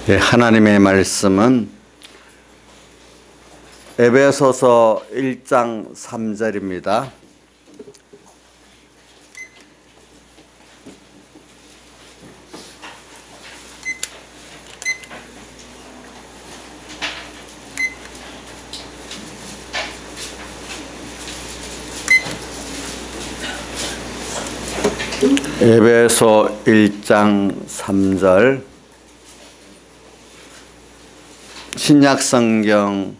네, 하나님의 말씀은 에베소서 1장 3절입니다. 에베소 1장 3절 신약성경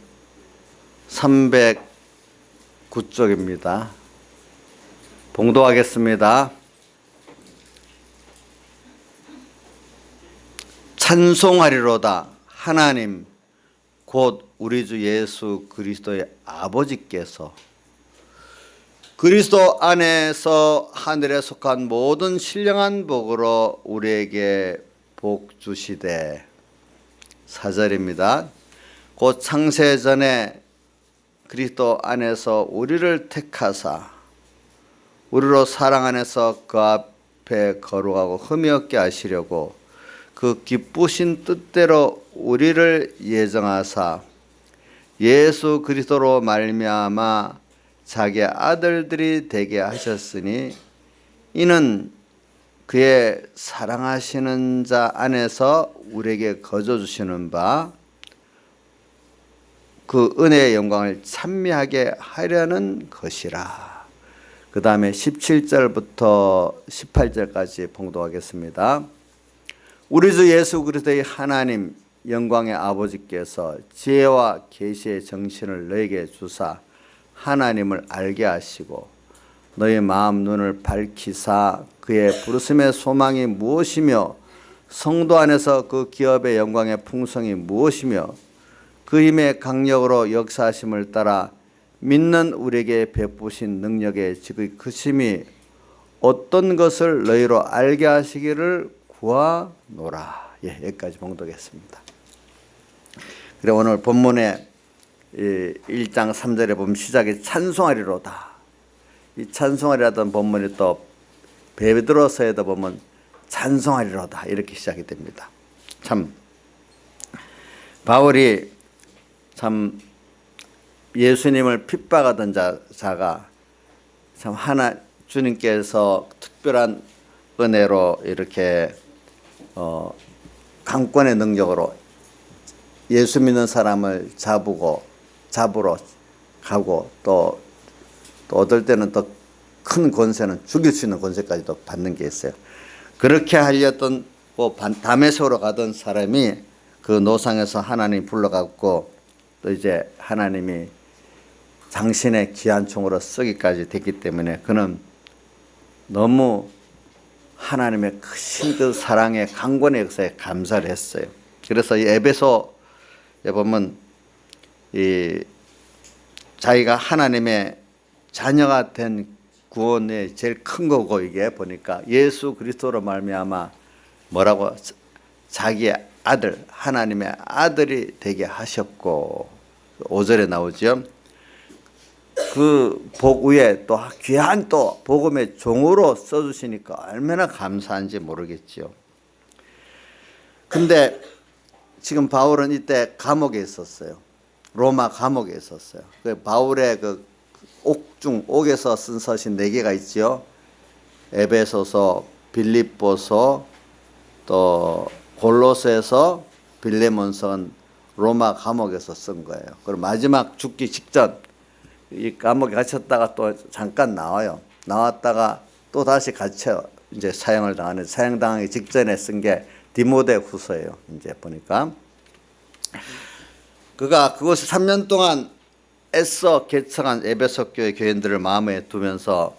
309쪽입니다. 봉독하겠습니다. 찬송하리로다 하나님 곧 우리 주 예수 그리스도의 아버지께서 그리스도 안에서 하늘에 속한 모든 신령한 복으로 우리에게 복 주시되 4절입니다. 곧 창세전에 그리스도 안에서 우리를 택하사 우리로 사랑 안에서 그 앞에 거룩하고 흠이 없게 하시려고 그 기쁘신 뜻대로 우리를 예정하사 예수 그리스도로 말미암아 자기의 아들들이 되게 하셨으니 이는 그의 사랑하시는 자 안에서 우리에게 거저 주시는 바 그 은혜의 영광을 찬미하게 하려는 것이라. 그 다음에 17절부터 18절까지 봉독하겠습니다. 우리 주 예수 그리스도의 하나님 영광의 아버지께서 지혜와 계시의 정신을 너에게 주사 하나님을 알게 하시고 너의 마음 눈을 밝히사 그의 부르심의 소망이 무엇이며 성도 안에서 그 기업의 영광의 풍성이 무엇이며 그 힘의 강력으로 역사하심을 따라 믿는 우리에게 베푸신 능력의 지극히 크심이 어떤 것을 너희로 알게 하시기를 구하노라. 예, 여기까지 봉독했습니다. 그래 오늘 본문에 1장 3절에 보면 시작이 찬송하리로다. 이 찬송하리라던 본문이 또 베드로서에도 보면 찬송하리로다 이렇게 시작이 됩니다. 참 바울이 참 예수님을 핍박하던 자가 참 주님께서 특별한 은혜로 이렇게 강권의 능력으로 예수 믿는 사람을 잡으러 가고 또 어떨 때는 더 큰 권세는 죽일 수 있는 권세까지도 받는 게 있어요. 그렇게 하려던 다메섹으로 가던 사람이 그 노상에서 하나님 불러갖고 또 이제 하나님이 당신의 귀한 종으로 쓰기까지 됐기 때문에 그는 너무 하나님의 크신 그 사랑의 강권의 역사에 감사를 했어요. 그래서 이 에베소에 보면 이 자기가 하나님의 자녀가 된 구원의 제일 큰 거고 이게 보니까 예수 그리스도로 말미암아 뭐라고 자기의 아들 하나님의 아들이 되게 하셨고 5절에 나오죠. 그 복 위에 또 귀한 또 복음의 종으로 써주시니까 얼마나 감사한지 모르겠지요. 근데 지금 바울은 이때 감옥에 있었어요. 로마 감옥에 있었어요. 그 바울의 그 옥에서 쓴 서신 4개가 있죠. 에베소서, 빌립보서, 또 골로새서, 빌레몬서는 로마 감옥에서 쓴 거예요. 그리고 마지막 죽기 직전 이 감옥에 갇혔다가 또 잠깐 나와요. 나왔다가 또 다시 갇혀 이제 사형을 당하는 사형당하기 직전에 쓴 게 디모데후서예요. 이제 보니까 그가 그것을 3년 동안 애써 개척한 에베소 교회 교인들을 마음에 두면서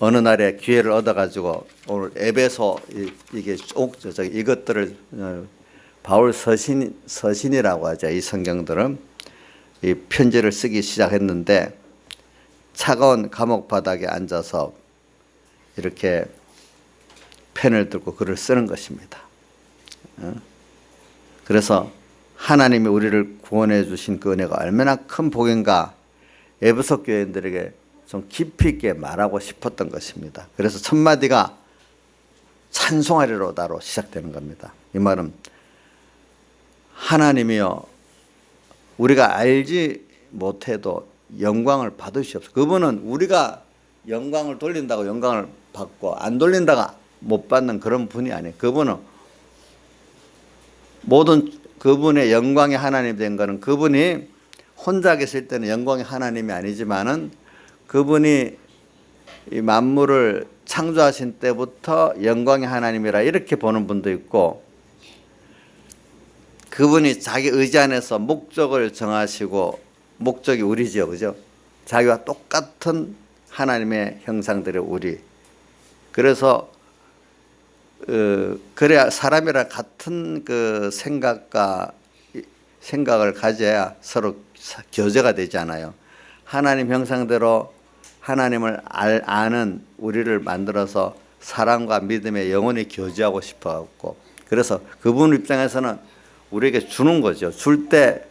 어느 날에 기회를 얻어가지고 오늘 에베소 이것들을 바울 서신이라고 하죠. 이 성경들은 이 편지를 쓰기 시작했는데 차가운 감옥 바닥에 앉아서 이렇게 펜을 들고 글을 쓰는 것입니다. 그래서 하나님이 우리를 구원해 주신 그 은혜가 얼마나 큰 복인가 에베소 교인들에게 좀 깊이 있게 말하고 싶었던 것입니다. 그래서 첫 마디가 찬송하리로다로 시작되는 겁니다. 이 말은 하나님이요 우리가 알지 못해도 영광을 받으시옵소서. 그분은 우리가 영광을 돌린다고 영광을 받고 안 돌린다고 못 받는 그런 분이 아니에요. 그분은 모든 그분의 영광의 하나님 된 거는 그분이 혼자 계실 때는 영광의 하나님이 아니지만은 그분이 이 만물을 창조하신 때부터 영광의 하나님이라 이렇게 보는 분도 있고, 그분이 자기 의지 안에서 목적을 정하시고, 목적이 우리지요, 그죠? 자기와 똑같은 하나님의 형상들의 우리. 그래서 그래야 사람이랑 같은 그 생각을 가져야 서로 교제가 되잖아요. 하나님 형상대로 하나님을 아는 우리를 만들어서 사랑과 믿음에 영원히 교제하고 싶어갖고, 그래서 그분 입장에서는 우리에게 주는 거죠. 줄 때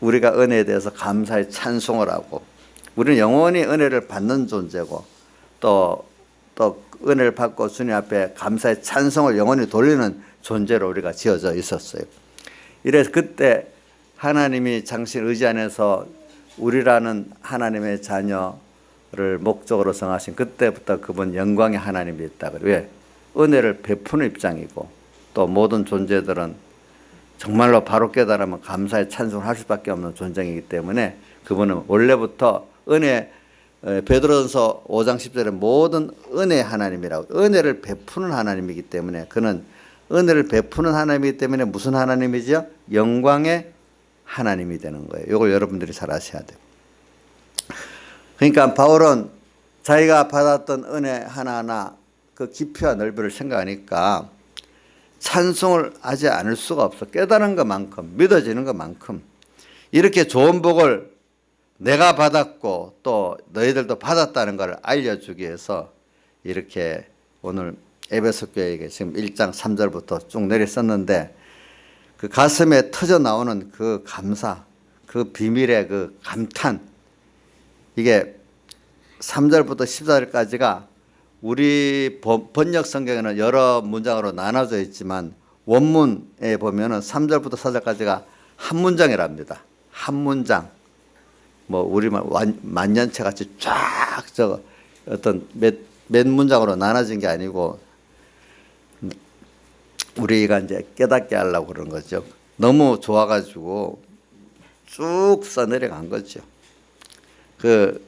우리가 은혜에 대해서 감사의 찬송을 하고, 우리는 영원히 은혜를 받는 존재고, 또 은혜를 받고 주님 앞에 감사의 찬송을 영원히 돌리는 존재로 우리가 지어져 있었어요. 이래서 그때 하나님이 당신 의지 안에서 우리라는 하나님의 자녀를 목적으로 정하신 그때부터 그분 영광의 하나님이 있다. 왜? 은혜를 베푸는 입장이고, 또 모든 존재들은 정말로 바로 깨달으면 감사의 찬송을 할 수밖에 없는 존재이기 때문에 그분은 원래부터 베드로전서 5장 10절에 모든 은혜의 하나님이라고, 은혜를 베푸는 하나님이기 때문에, 그는 은혜를 베푸는 하나님이기 때문에 무슨 하나님이죠? 영광의 하나님이 되는 거예요. 이걸 여러분들이 잘 아셔야 돼요. 그러니까 바울은 자기가 받았던 은혜 하나하나 그 깊이와 넓이를 생각하니까 찬송을 하지 않을 수가 없어. 깨달은 것만큼, 믿어지는 것만큼 이렇게 좋은 복을 내가 받았고 또 너희들도 받았다는 걸 알려주기 위해서 이렇게 오늘 에베소 교회에게 지금 1장 3절부터 쭉 내렸었는데, 그 가슴에 터져 나오는 그 감사, 그 비밀의 그 감탄, 이게 3절부터 14절까지가 우리 번역 성경에는 여러 문장으로 나눠져 있지만 원문에 보면은 3절부터 4절까지가 한 문장이랍니다. 한 문장. 뭐 우리말 만년체 같이 쫙 저거 어떤 몇 문장으로 나눠진 게 아니고 우리가 이제 깨닫게 하려고 그런 거죠. 너무 좋아가지고 쭉 써내려간 거죠. 그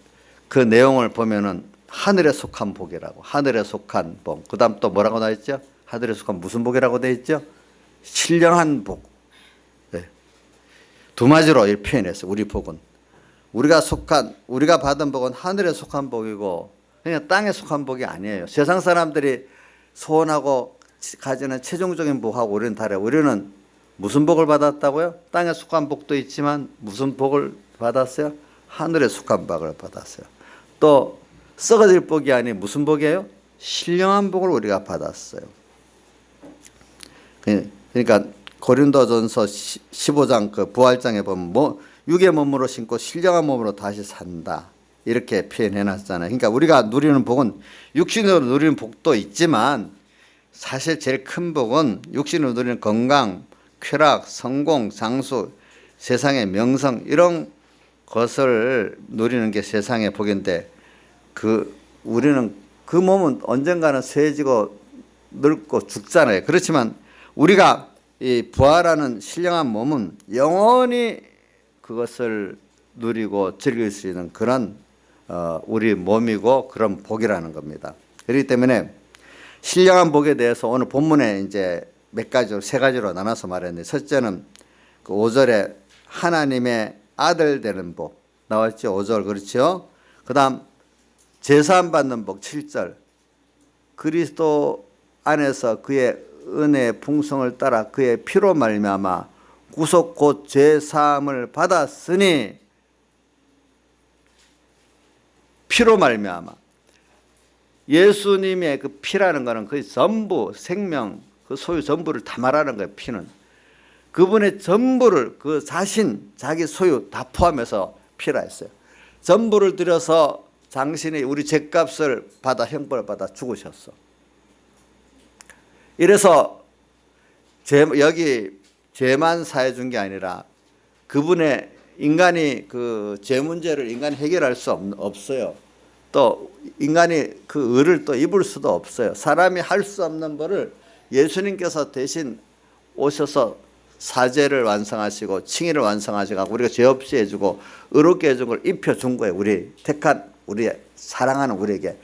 내용을 보면은 하늘에 속한 복이라고, 하늘에 속한 복. 그 다음 또 뭐라고 나와 있죠? 하늘에 속한 무슨 복이라고 되어 있죠? 신령한 복. 네. 두 마디로 이렇게 표현했어요. 우리 복은. 우리가 받은 복은 하늘에 속한 복이고, 그냥 땅에 속한 복이 아니에요. 세상 사람들이 소원하고 가지는 최종적인 복하고 우리는 다르요. 우리는 무슨 복을 받았다고요? 땅에 속한 복도 있지만 무슨 복을 받았어요? 하늘에 속한 복을 받았어요. 또 썩어질 복이 아닌 무슨 복이에요? 신령한 복을 우리가 받았어요. 그러니까 고린도전서 15장 그 부활장에 보면 육의 몸으로 신고 신령한 몸으로 다시 산다, 이렇게 표현해놨잖아요. 그러니까 우리가 누리는 복은 육신으로 누리는 복도 있지만 사실 제일 큰 복은 육신으로 누리는 건강, 쾌락, 성공, 장수, 세상의 명성, 이런 것을 누리는 게 세상의 복인데, 우리는 그 몸은 언젠가는 쇠해지고 늙고 죽잖아요. 그렇지만 우리가 이 부활하는 신령한 몸은 영원히 그것을 누리고 즐길 수 있는 그런 우리 몸이고 그런 복이라는 겁니다. 그렇기 때문에 신령한 복에 대해서 오늘 본문에 이제 몇 가지로, 세 가지로 나눠서 말했는데, 첫째는 그 5절에 하나님의 아들 되는 복 나왔죠. 5절 그렇죠. 그 다음 제사함 받는 복 7절, 그리스도 안에서 그의 은혜의 풍성을 따라 그의 피로 말미암아 구속 곧 죄사함을 받았으니, 피로 말미암아, 예수님의 그 피라는 것은 거의 전부, 생명, 그 소유 전부를 다 말하는 거예요. 피는 그분의 전부를, 그 자신, 자기 소유 다 포함해서 피라 했어요. 전부를 들여서 당신이 우리 죄값을 받아, 형벌을 받아 죽으셨어. 이래서 여기 죄만 사해 준 게 아니라 그분의 인간이 그 죄 문제를 인간이 해결할 수 없어요. 또 인간이 그 의를 또 입을 수도 없어요. 사람이 할 수 없는 벌을 예수님께서 대신 오셔서 사죄를 완성하시고 칭의를 완성하시고 우리가 죄 없이 해주고 의롭게 해준 걸 입혀준 거예요. 우리 택한 우리 사랑하는 우리에게.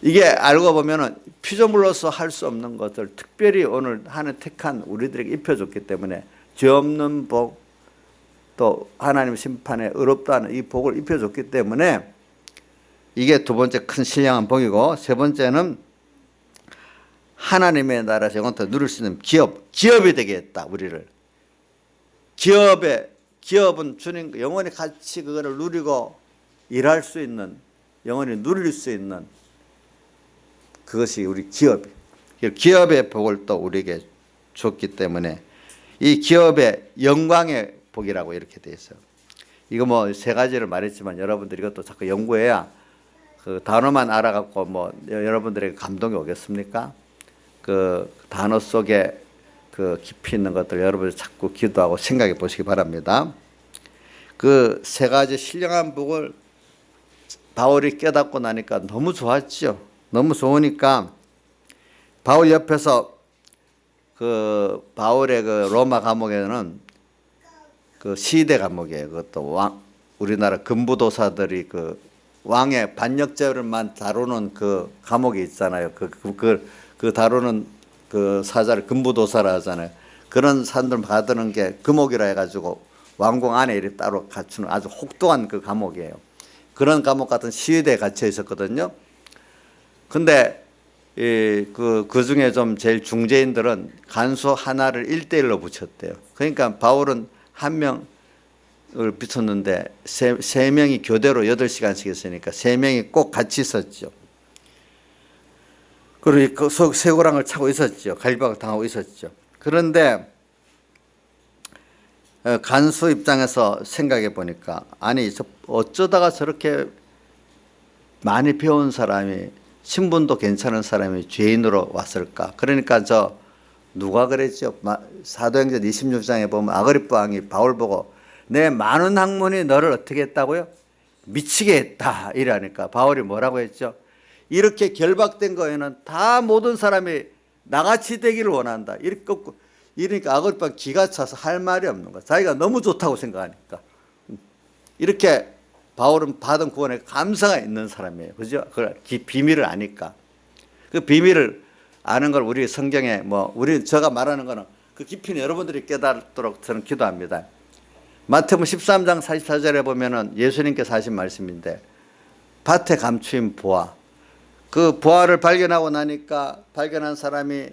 이게 알고 보면은 피조물로서 할 수 없는 것을 특별히 오늘 하는 택한 우리들에게 입혀줬기 때문에 죄 없는 복, 또 하나님 심판에 의롭다는 이 복을 입혀줬기 때문에 이게 두 번째 큰 신령한 복이고, 세 번째는 하나님의 나라에서 영원토록 누릴 수 있는 기업이 되게 했다. 우리를 기업은 주님 영원히 같이 그거를 누리고 일할 수 있는, 영원히 누릴 수 있는 그것이 우리 기업의 복을 또 우리에게 줬기 때문에 이 기업의 영광의 복이라고 이렇게 돼 있어요. 이거 뭐 세 가지를 말했지만 여러분들이 이것도 자꾸 연구해야 그 단어만 알아갖고 뭐 여러분들에게 감동이 오겠습니까? 그 단어 속에 그 깊이 있는 것들 여러분이 자꾸 기도하고 생각해 보시기 바랍니다. 그 세 가지 신령한 복을 바울이 깨닫고 나니까 너무 좋았죠. 너무 좋으니까 바울 옆에서 그 바울의 그 로마 감옥에는 그 시대 감옥이에요. 그것도 우리나라 금부도사들이 그 왕의 반역죄를만 다루는 그 감옥이 있잖아요. 그 다루는 그 사자를 금부도사라 하잖아요. 그런 사람들 받는 게 금옥이라 해가지고 왕궁 안에 이렇게 따로 갖추는 아주 혹독한 그 감옥이에요. 그런 감옥 같은 시위대에 갇혀 있었거든요. 근데 그 중에 좀 제일 중재인들은 간수 하나를 1:1로 붙였대요. 그러니까 바울은 한 명을 붙였는데 세 명이 교대로 8시간씩 했으니까 3명이 꼭 같이 있었죠. 그리고 그 쇠고랑을 차고 있었죠. 갈박을 당하고 있었죠. 그런데 간수 입장에서 생각해 보니까 아니 어쩌다가 저렇게 많이 배운 사람이, 신분도 괜찮은 사람이 죄인으로 왔을까? 그러니까 누가 그랬죠? 사도행전 26장에 보면 아그리빠 왕이 바울 보고 내 많은 학문이 너를 어떻게 했다고요? 미치게 했다 이러니까 바울이 뭐라고 했죠? 이렇게 결박된 거에는 다 모든 사람이 나같이 되기를 원한다. 이러니까 아그리빠 기가 차서 할 말이 없는 거야. 자기가 너무 좋다고 생각하니까. 이렇게 바울은 받은 구원에 감사가 있는 사람이에요. 그죠? 그 비밀을 아니까. 그 비밀을 아는 걸 우리 성경에 제가 말하는 거는 그 깊이는 여러분들이 깨닫도록 저는 기도합니다. 마태복음 13장 44절에 보면은 예수님께서 하신 말씀인데, 밭에 감추인 보화. 그 보화를 발견하고 나니까 발견한 사람이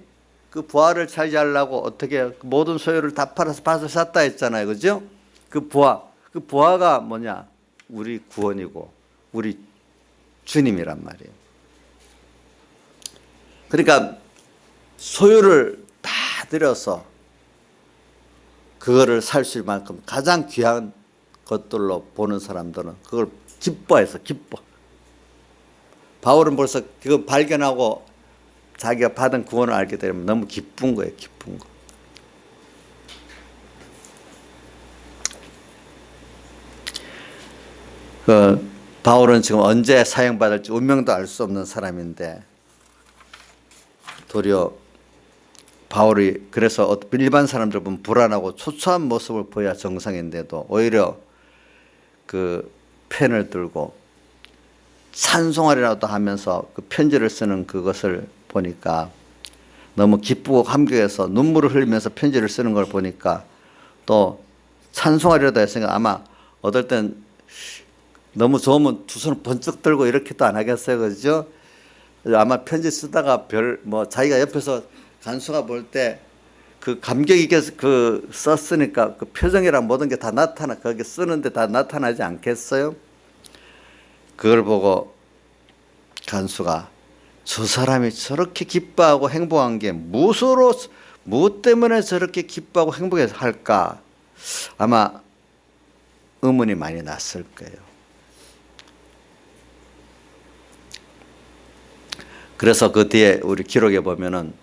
그 보화를 차지하려고 어떻게 모든 소유를 다 팔아서 밭을 샀다 했잖아요. 그죠? 그 보화가 뭐냐? 우리 구원이고 우리 주님이란 말이에요. 그러니까 소유를 다 들여서 그거를 살 수 있을 만큼 가장 귀한 것들로 보는 사람들은 그걸 기뻐해서 기뻐. 바울은 벌써 그거 발견하고 자기가 받은 구원을 알게 되면 너무 기쁜 거예요. 기쁜 거. 바울은 지금 언제 사형받을지 운명도 알 수 없는 사람인데, 도리어 바울이 그래서 일반 사람들 보면 불안하고 초췌한 모습을 보여야 정상인데도 오히려 그 펜을 들고 찬송하리라도 하면서 그 편지를 쓰는 그것을 보니까 너무 기쁘고 감격해서 눈물을 흘리면서 편지를 쓰는 걸 보니까 또 찬송하리라도 했으니까 아마 어떨 땐 너무 좋으면 두 손을 번쩍 들고 이렇게도 안 하겠어요. 그죠? 아마 편지 쓰다가 자기가 옆에서 간수가 볼 때 그 감격 있게 그 썼으니까 그 표정이랑 모든 게 다 거기 쓰는데 다 나타나지 않겠어요? 그걸 보고 간수가 저 사람이 저렇게 기뻐하고 행복한 게 무엇 때문에 저렇게 기뻐하고 행복할까? 아마 의문이 많이 났을 거예요. 그래서 그 뒤에 우리 기록에 보면은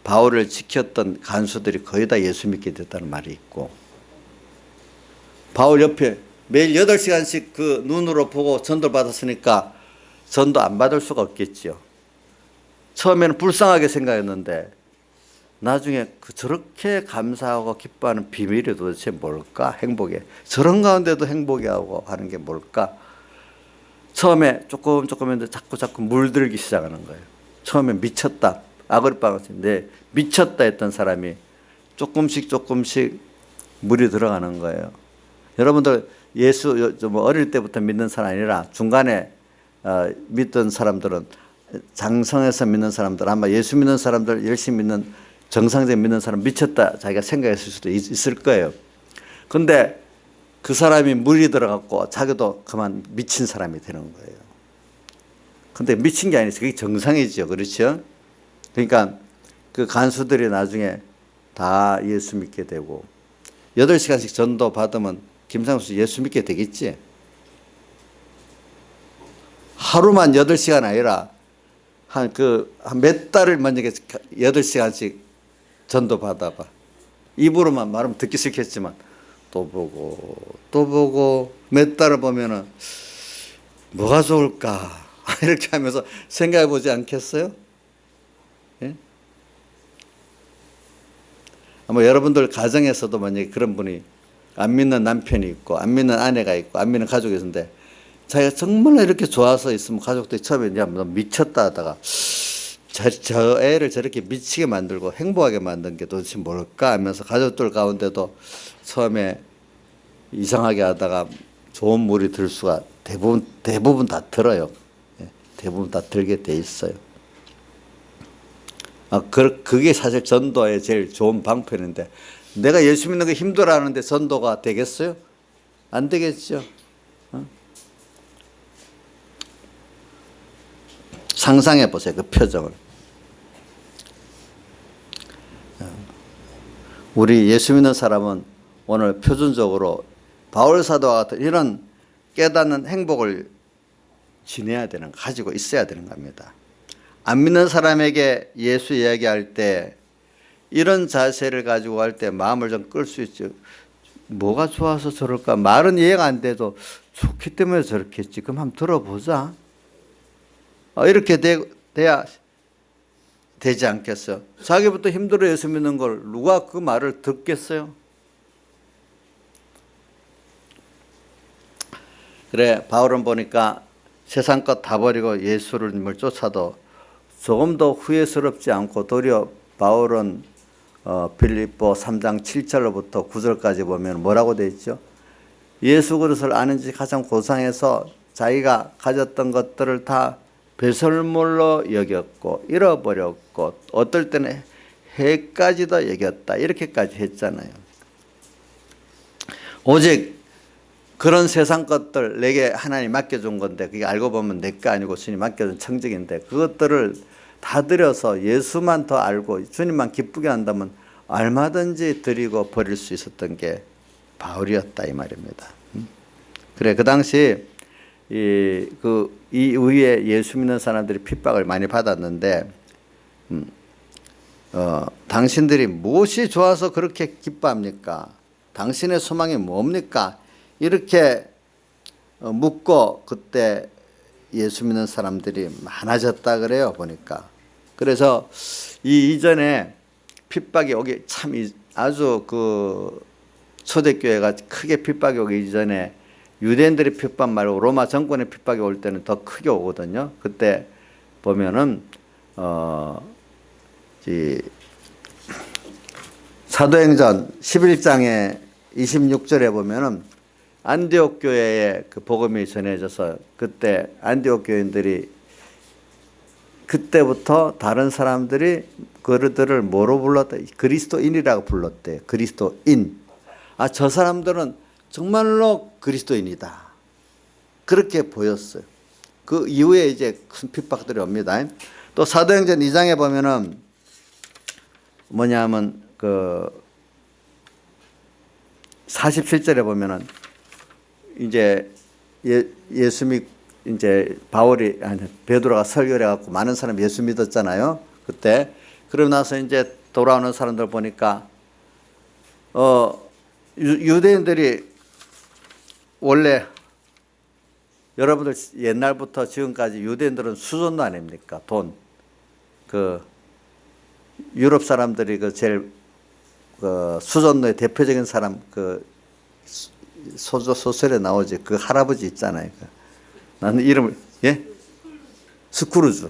바울을 지켰던 간수들이 거의 다 예수 믿게 됐다는 말이 있고, 바울 옆에 매일 8시간씩 그 눈으로 보고 전도를 받았으니까 전도 안 받을 수가 없겠죠. 처음에는 불쌍하게 생각했는데 나중에 저렇게 감사하고 기뻐하는 비밀이 도대체 뭘까? 행복에. 저런 가운데도 행복해 하고 하는 게 뭘까? 처음에 조금 했는데 자꾸 물들기 시작하는 거예요. 처음에 미쳤다. 아그리빠가 네, 미쳤다 했던 사람이 조금씩 물이 들어가는 거예요. 여러분들 예수 뭐 어릴 때부터 믿는 사람 아니라 중간에 믿던 사람들은, 장성해서 믿는 사람들, 아마 예수 믿는 사람들, 열심히 믿는 정상적인 믿는 사람 미쳤다 자기가 생각했을 수도 있을 거예요. 근데 그 사람이 물이 들어갔고 자기도 그만 미친 사람이 되는 거예요. 근데 미친 게 아니라 그게 정상이죠. 그렇죠? 그러니까 그 간수들이 나중에 다 예수 믿게 되고, 8시간씩 전도 받으면 김상수 예수 믿게 되겠지? 하루만 8시간 아니라 한 몇 달을 만약에 8시간씩 전도 받아봐. 입으로만 말하면 듣기 싫겠지만 또 보고 몇 달을 보면은 뭐가 좋을까 이렇게 하면서 생각해 보지 않겠어요? 예? 아마 여러분들 가정에서도 만약에 그런 분이 안 믿는 남편이 있고 안 믿는 아내가 있고 안 믿는 가족이 있는데 자기가 정말 이렇게 좋아서 있으면 가족들이 처음에 야, 너 미쳤다 하다가 저 애를 저렇게 미치게 만들고 행복하게 만든 게 도대체 뭘까 하면서 가족들 가운데도 처음에 이상하게 하다가 좋은 물이 들 수가 대부분 다 들어요. 대부분 다 들게 돼 있어요. 그게 사실 전도의 제일 좋은 방편인데, 내가 예수 믿는 거 힘들어하는데 전도가 되겠어요? 안 되겠죠. 상상해 보세요. 그 표정을. 우리 예수 믿는 사람은 오늘 표준적으로 바울 사도와 같은 이런 깨닫는 행복을 지내야 되는, 가지고 있어야 되는 겁니다. 안 믿는 사람에게 예수 이야기할 때 이런 자세를 가지고 할 때 마음을 좀 끌 수 있죠. 뭐가 좋아서 저럴까? 말은 이해가 안 돼도 좋기 때문에 저렇겠지. 그럼 한번 들어보자. 이렇게 돼야 되지 않겠어요? 자기부터 힘들어 예수 믿는 걸 누가 그 말을 듣겠어요? 그래, 바울은 보니까 세상 것 다 버리고 예수님을 쫓아도 조금 더 후회스럽지 않고, 도리어 바울은 빌립보 3장 7절로부터 9절까지 보면 뭐라고 되어 있죠? 예수 그리스도를 아는 지 가장 고상해서 자기가 가졌던 것들을 다 배설물로 여겼고 잃어버렸고 어떨 때는 해까지도 여겼다, 이렇게까지 했잖아요. 오직 그런 세상 것들 내게 하나님 맡겨준 건데, 그게 알고 보면 내 거 아니고 주님 맡겨준 청직인데, 그것들을 다 드려서 예수만 더 알고 주님만 기쁘게 한다면 얼마든지 드리고 버릴 수 있었던 게 바울이었다 이 말입니다. 그래, 그 당시 이 위에 예수 믿는 사람들이 핍박을 많이 받았는데, 당신들이 무엇이 좋아서 그렇게 기뻐합니까? 당신의 소망이 뭡니까? 이렇게 묻고 그때 예수 믿는 사람들이 많아졌다 그래요, 보니까. 그래서 이전에 핍박이 오기 참 아주 초대교회가 크게 핍박이 오기 이전에 유대인들의 핍박 말고 로마 정권의 핍박이 올 때는 더 크게 오거든요. 그때 보면은 사도행전 11장에 26절에 보면은 안디옥 교회에 그 복음이 전해져서 그때 안디옥 교인들이 그때부터 다른 사람들이 그들을 뭐로 불렀다? 그리스도인이라고 불렀대요. 그리스도인. 저 사람들은 정말로 그리스도인이다. 그렇게 보였어요. 그 이후에 이제 큰 핍박들이 옵니다. 또 사도행전 2장에 보면은 뭐냐면 47절에 보면은 이제 예수 이제 베드로가 설교를 해갖고 많은 사람이 예수 믿었잖아요. 그때 그러고 나서 이제 돌아오는 사람들 보니까 유대인들이 원래 여러분들 옛날부터 지금까지 유대인들은 수존도 아닙니까? 돈. 그 유럽 사람들이 그 제일 수존도의 대표적인 사람 그 소설에 나오지 그 할아버지 있잖아요. 나는 이름을 스크루즈.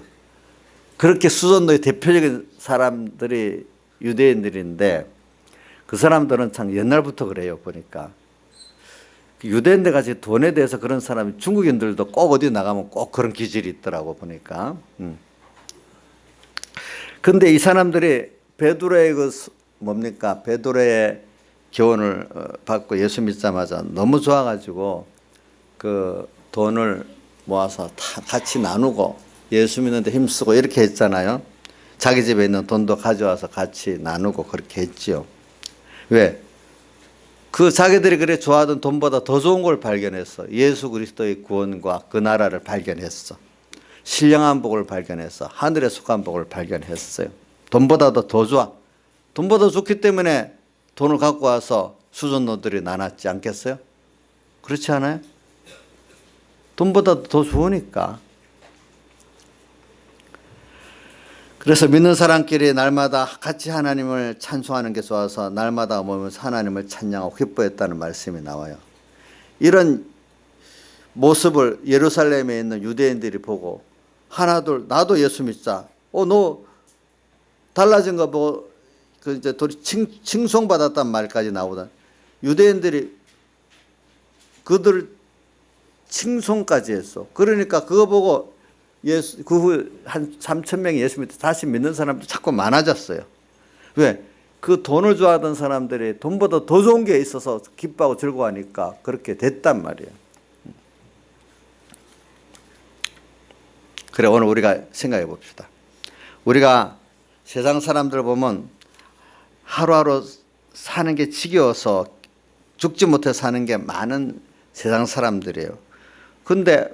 그렇게 수존도의 대표적인 사람들이 유대인들인데 그 사람들은 참 옛날부터 그래요. 보니까 유대인들 같이 돈에 대해서 그런 사람이 중국인들도 꼭 어디 나가면 꼭 그런 기질이 있더라고 보니까. 근데 이 사람들이 베드로의 베드로의 교훈을 받고 예수 믿자마자 너무 좋아가지고 그 돈을 모아서 다 같이 나누고 예수 믿는데 힘쓰고 이렇게 했잖아요. 자기 집에 있는 돈도 가져와서 같이 나누고 그렇게 했지요. 왜? 그 자기들이 그래 좋아하던 돈보다 더 좋은 걸 발견했어. 예수 그리스도의 구원과 그 나라를 발견했어. 신령한 복을 발견했어. 하늘에 속한 복을 발견했어요. 돈보다도 더 좋아. 돈보다 좋기 때문에 돈을 갖고 와서 수존노들이 나눴지 않겠어요? 그렇지 않아요? 돈보다 더 좋으니까. 그래서 믿는 사람끼리 날마다 같이 하나님을 찬송하는 게 좋아서 날마다 모이면서 하나님을 찬양하고 기뻐했다는 말씀이 나와요. 이런 모습을 예루살렘에 있는 유대인들이 보고 하나둘 나도 예수 믿자. 너 달라진 거 보고 그 이제 칭송받았단 말까지 나오다. 유대인들이 그들 칭송까지 했어. 그러니까 그거 보고 예수 그 후 한 3,000명이 예수 믿고 다시 믿는 사람도 자꾸 많아졌어요. 왜? 그 돈을 좋아하던 사람들이 돈보다 더 좋은 게 있어서 기뻐하고 즐거워하니까 그렇게 됐단 말이에요. 그래 오늘 우리가 생각해 봅시다. 우리가 세상 사람들 보면 하루하루 사는 게 지겨워서 죽지 못해 사는 게 많은 세상 사람들이에요. 근데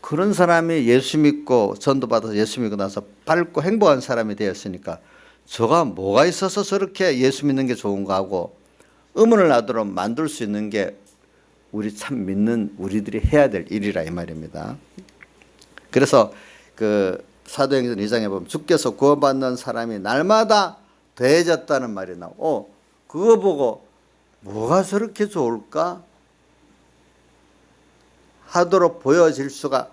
그런 사람이 예수 믿고 전도받아서 예수 믿고 나서 밝고 행복한 사람이 되었으니까 저가 뭐가 있어서 저렇게 예수 믿는 게 좋은가 하고 의문을 나도록 만들 수 있는 게 우리 참 믿는 우리들이 해야 될 일이라 이 말입니다. 그래서 그 사도행전 2장에 보면 주께서 구원받는 사람이 날마다 더해졌다는 말이 나오고 그거 보고 뭐가 저렇게 좋을까 하도록 보여질 수가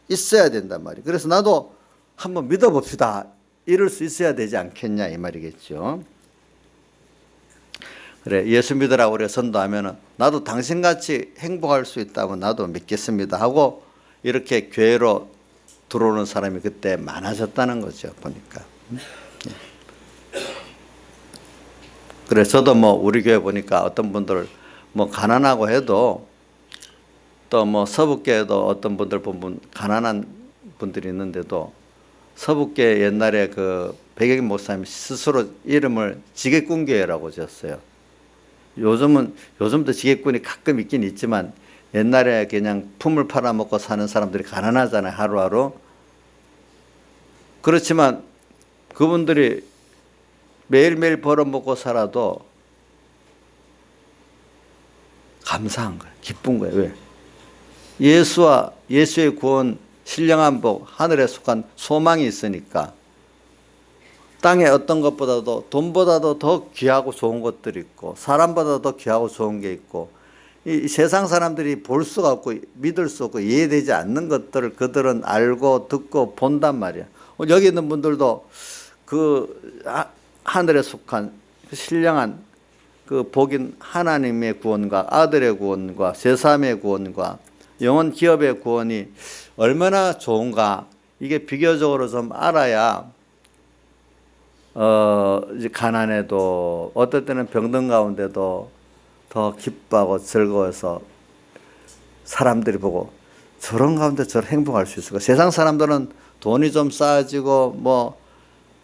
있어야 된단 말이에요. 그래서 나도 한번 믿어봅시다. 이럴 수 있어야 되지 않겠냐 이 말이겠죠. 그래 예수 믿으라고 우리가 선도하면은 나도 당신같이 행복할 수 있다면 나도 믿겠습니다 하고 이렇게 교회로 들어오는 사람이 그때 많아졌다는 거죠. 보니까. 그래 저도 뭐 우리 교회 보니까 어떤 분들 뭐 가난하고 해도 또 뭐 서북교에도 어떤 분들 보면 가난한 분들이 있는데도 서북교회 옛날에 그 백영인 목사님 스스로 이름을 지게꾼교회라고 지었어요. 요즘도 지게꾼이 가끔 있긴 있지만 옛날에 그냥 품을 팔아먹고 사는 사람들이 가난하잖아요. 하루하루. 그렇지만 그분들이 매일매일 벌어먹고 살아도 감사한 거예요. 기쁜 거예요. 왜? 예수와 예수의 구원, 신령한 복, 하늘에 속한 소망이 있으니까 땅에 어떤 것보다도 돈보다도 더 귀하고 좋은 것들이 있고 사람보다 더 귀하고 좋은 게 있고 이 세상 사람들이 볼 수가 없고 믿을 수 없고 이해되지 않는 것들을 그들은 알고 듣고 본단 말이야. 여기 있는 분들도 그 하늘에 속한 신령한 그 복인 하나님의 구원과 아들의 구원과 제3의 구원과 영원 기업의 구원이 얼마나 좋은가 이게 비교적으로 좀 알아야 이제 가난해도 어떨 때는 병든 가운데도 더 기뻐하고 즐거워서 사람들이 보고 저런 가운데 저런 행복할 수 있을까. 세상 사람들은 돈이 좀 쌓아지고 뭐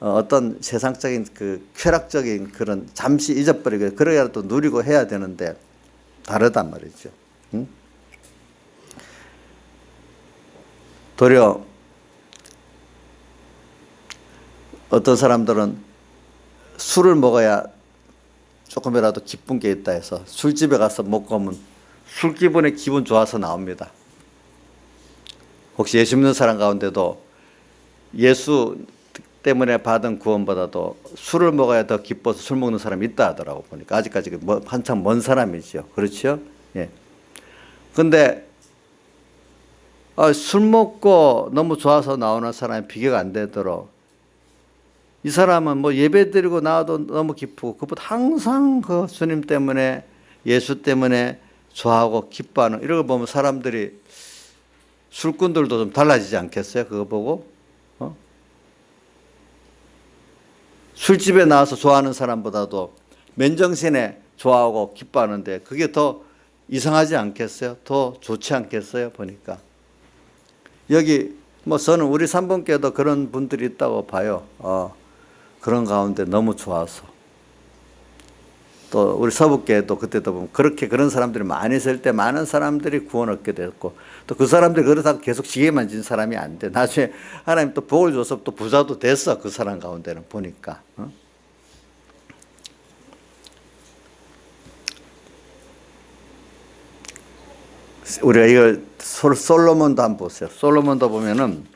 어떤 세상적인 그 쾌락적인 그런 잠시 잊어버리고 그래야 또 누리고 해야 되는데 다르단 말이죠. 응? 도리어 어떤 사람들은 술을 먹어야 조금이라도 기쁜 게 있다 해서 술집에 가서 먹고 오면 술 기분에 기분 좋아서 나옵니다. 혹시 예수 믿는 사람 가운데도 예수 때문에 받은 구원보다도 술을 먹어야 더 기뻐서 술 먹는 사람이 있다 하더라고. 보니까 아직까지 한참 먼 사람이죠. 그렇죠? 예. 근데 술 먹고 너무 좋아서 나오는 사람이 비교가 안 되도록 이 사람은 뭐 예배 드리고 나와도 너무 기쁘고 그보다 항상 그 주님 때문에 예수 때문에 좋아하고 기뻐하는 이런 거 보면 사람들이 술꾼들도 좀 달라지지 않겠어요? 그거 보고 술집에 나와서 좋아하는 사람보다도 맨정신에 좋아하고 기뻐하는데 그게 더 이상하지 않겠어요? 더 좋지 않겠어요? 보니까 여기 뭐 저는 우리 삼봉교도 그런 분들이 있다고 봐요. 그런 가운데 너무 좋아서 또 우리 서북교회도 그때도 보면 그렇게 그런 사람들이 많이 있을 때 많은 사람들이 구원 얻게 됐고 또 그 사람들이 그러다가 계속 지게만 진 사람이 안 돼. 나중에 하나님 또 복을 줘서 또 부자도 됐어. 그 사람 가운데는 보니까. 우리가 이걸 솔로몬도 한번 보세요. 솔로몬도 보면은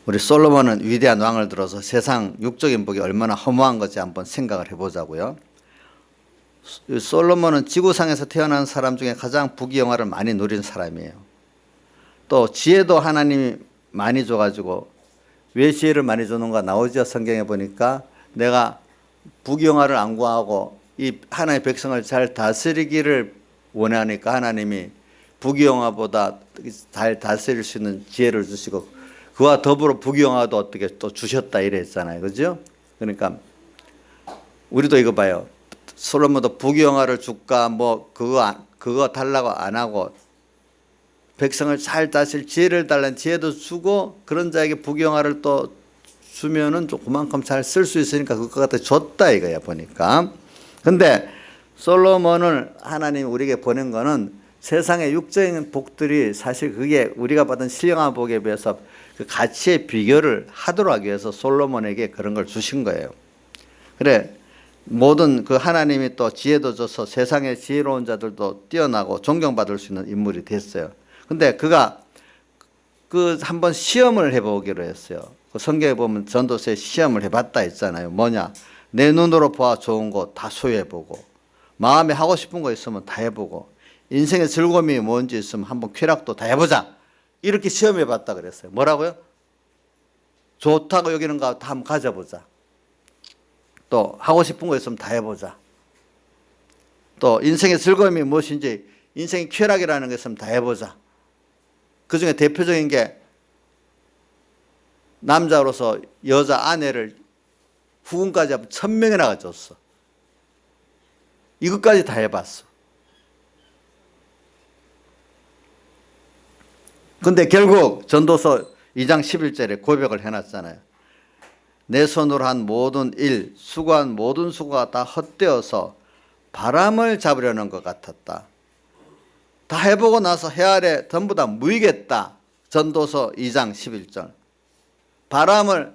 우리 솔로몬은 위대한 왕을 들어서 세상 육적인 복이 얼마나 허무한 건지 한번 생각을 해보자고요. 솔로몬은 지구상에서 태어난 사람 중에 가장 부귀영화를 많이 누린 사람이에요. 또 지혜도 하나님이 많이 줘가지고 왜 지혜를 많이 주는가 나오죠. 성경에 보니까 내가 부귀영화를 안 구하고 이 하나님의 백성을 잘 다스리기를 원하니까 하나님이 부귀영화보다 잘 다스릴 수 있는 지혜를 주시고 그와 더불어 부귀영화도 어떻게 또 주셨다 이랬잖아요. 그죠? 그러니까 우리도 이거 봐요. 솔로몬도 부귀영화를 줄까 뭐 그거 달라고 안 하고 백성을 잘 다스릴 지혜를 달라는 지혜도 주고 그런 자에게 부귀영화를 또 주면은 좀 그만큼 잘 쓸 수 있으니까 그거 갖다 줬다 이거야 보니까. 근데 솔로몬을 하나님 우리에게 보낸 거는 세상의 육적인 복들이 사실 그게 우리가 받은 신령한 복에 비해서 그 가치의 비교를 하도록 하기 위해서 솔로몬에게 그런 걸 주신 거예요. 그래 모든 그 하나님이 또 지혜도 줘서 세상의 지혜로운 자들도 뛰어나고 존경받을 수 있는 인물이 됐어요. 근데 그가 그 한번 시험을 해보기로 했어요. 그 성경에 보면 전도서에 시험을 해봤다 했잖아요. 뭐냐? 내 눈으로 보아 좋은 거 다 소유해보고 마음에 하고 싶은 거 있으면 다 해보고 인생의 즐거움이 뭔지 있으면 한번 쾌락도 다 해보자. 이렇게 시험해봤다 그랬어요. 뭐라고요? 좋다고 여기는 거 다 한번 가져보자. 또 하고 싶은 거 있으면 다 해보자. 또 인생의 즐거움이 무엇인지 인생의 쾌락이라는 게 있으면 다 해보자. 그중에 대표적인 게 남자로서 여자 아내를 후궁까지 하면 1000명이나 가졌어. 이것까지 다 해봤어. 근데 결국 전도서 2장 11절에 고백을 해놨잖아요. 내 손으로 한 모든 일, 수고한 모든 수고가 다 헛되어서 바람을 잡으려는 것 같았다. 다 해보고 나서 해 아래 전부 다 무익했다. 전도서 2장 11절. 바람을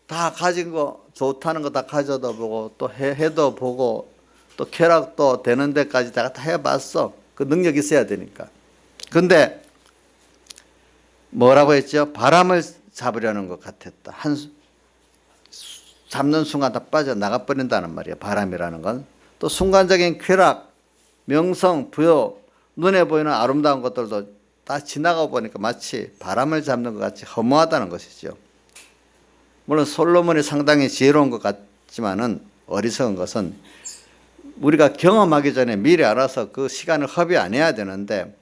다 가진 거 좋다는 거 다 가져다 보고 또 해도 보고 또 쾌락도 되는 데까지 다 해봤어. 그 능력이 있어야 되니까. 근데 뭐라고 했죠? 바람을 잡으려는 것 같았다. 잡는 순간 다 빠져나가 버린다는 말이에요. 바람이라는 건. 또 순간적인 쾌락, 명성, 부여, 눈에 보이는 아름다운 것들도 다 지나가 보니까 마치 바람을 잡는 것 같이 허무하다는 것이죠. 물론 솔로몬이 상당히 지혜로운 것 같지만은 어리석은 것은 우리가 경험하기 전에 미리 알아서 그 시간을 허비 안 해야 되는데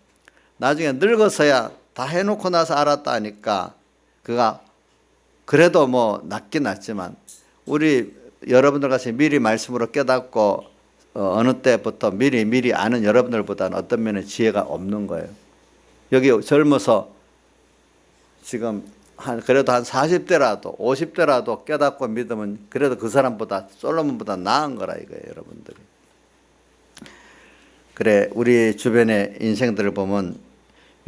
나중에 늙어서야 다 해놓고 나서 알았다 하니까 그가 그래도 뭐 낫긴 낫지만 우리 여러분들 같이 미리 말씀으로 깨닫고 어느 때부터 미리 아는 여러분들보다는 어떤 면에 지혜가 없는 거예요. 여기 젊어서 지금 그래도 한 40대라도 50대라도 깨닫고 믿으면 그래도 그 사람보다 솔로몬보다 나은 거라 이거예요. 여러분들이. 그래 우리 주변의 인생들을 보면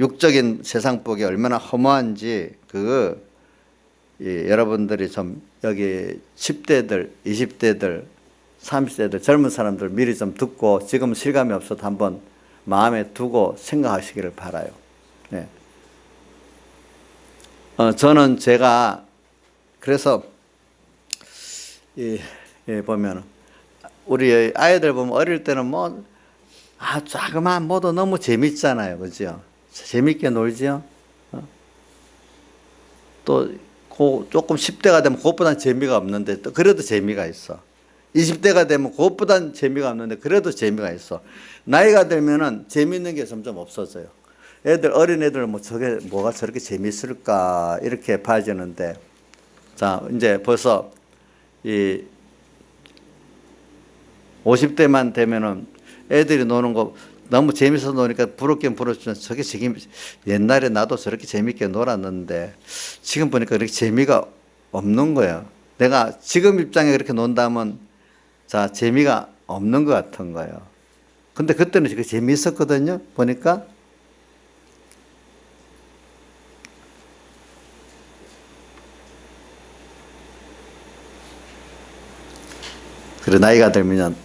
육적인 세상 보기 얼마나 허무한지 여러분들이 좀 여기 10대들, 20대들, 30대들 젊은 사람들 미리 좀 듣고 지금 실감이 없어도 한번 마음에 두고 생각하시기를 바라요. 네. 저는 제가 그래서 보면 우리 아이들 보면 어릴 때는 뭐 자그마한 뭐도 너무 재밌잖아요, 그죠? 재밌게 놀지요. 또 조금 10대가 되면 그것보다는 재미가 없는데 또 그래도 재미가 있어. 20대가 되면 그것보다는 재미가 없는데 그래도 재미가 있어. 나이가 들면은 재미있는 게 점점 없어져요. 어린 애들 뭐 저게 뭐가 저렇게 재밌을까 이렇게 봐지는데, 자 이제 벌써 이 50대만 되면은 애들이 노는 거 너무 재밌어서 노니까 부럽긴 부럽지만 저게 옛날에 나도 저렇게 재밌게 놀았는데 지금 보니까 그렇게 재미가 없는 거예요. 내가 지금 입장에 그렇게 논다면 자 재미가 없는 것 같은 거예요. 근데 그때는 그게 재미있었거든요. 보니까 그래 나이가 들면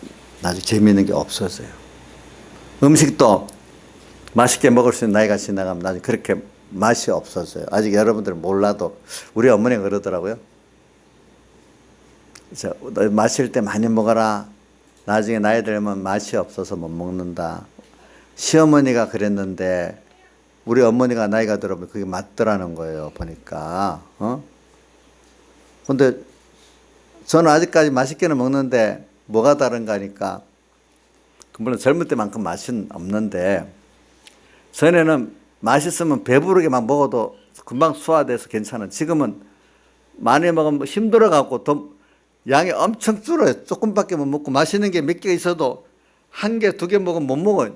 나중에 재미있는 게 없어져요. 음식도 맛있게 먹을 수 있는 나이가 지나가면 나중에 그렇게 맛이 없어져요. 아직 여러분들은 몰라도 우리 어머니가 그러더라고요. 너 마실 때 많이 먹어라. 나중에 나이 들면 맛이 없어서 못 먹는다. 시어머니가 그랬는데 우리 어머니가 나이가 들어보면 그게 맞더라는 거예요. 보니까. 근데 저는 아직까지 맛있게는 먹는데 뭐가 다른가 하니까 물론 젊을 때만큼 맛은 없는데 전에는 맛있으면 배부르게 막 먹어도 금방 소화돼서 괜찮은, 지금은 많이 먹으면 힘들어갖고 더 양이 엄청 줄어요. 조금밖에 못 먹고 맛있는 게 몇 개 있어도 한 개, 두 개 먹으면 못 먹어요.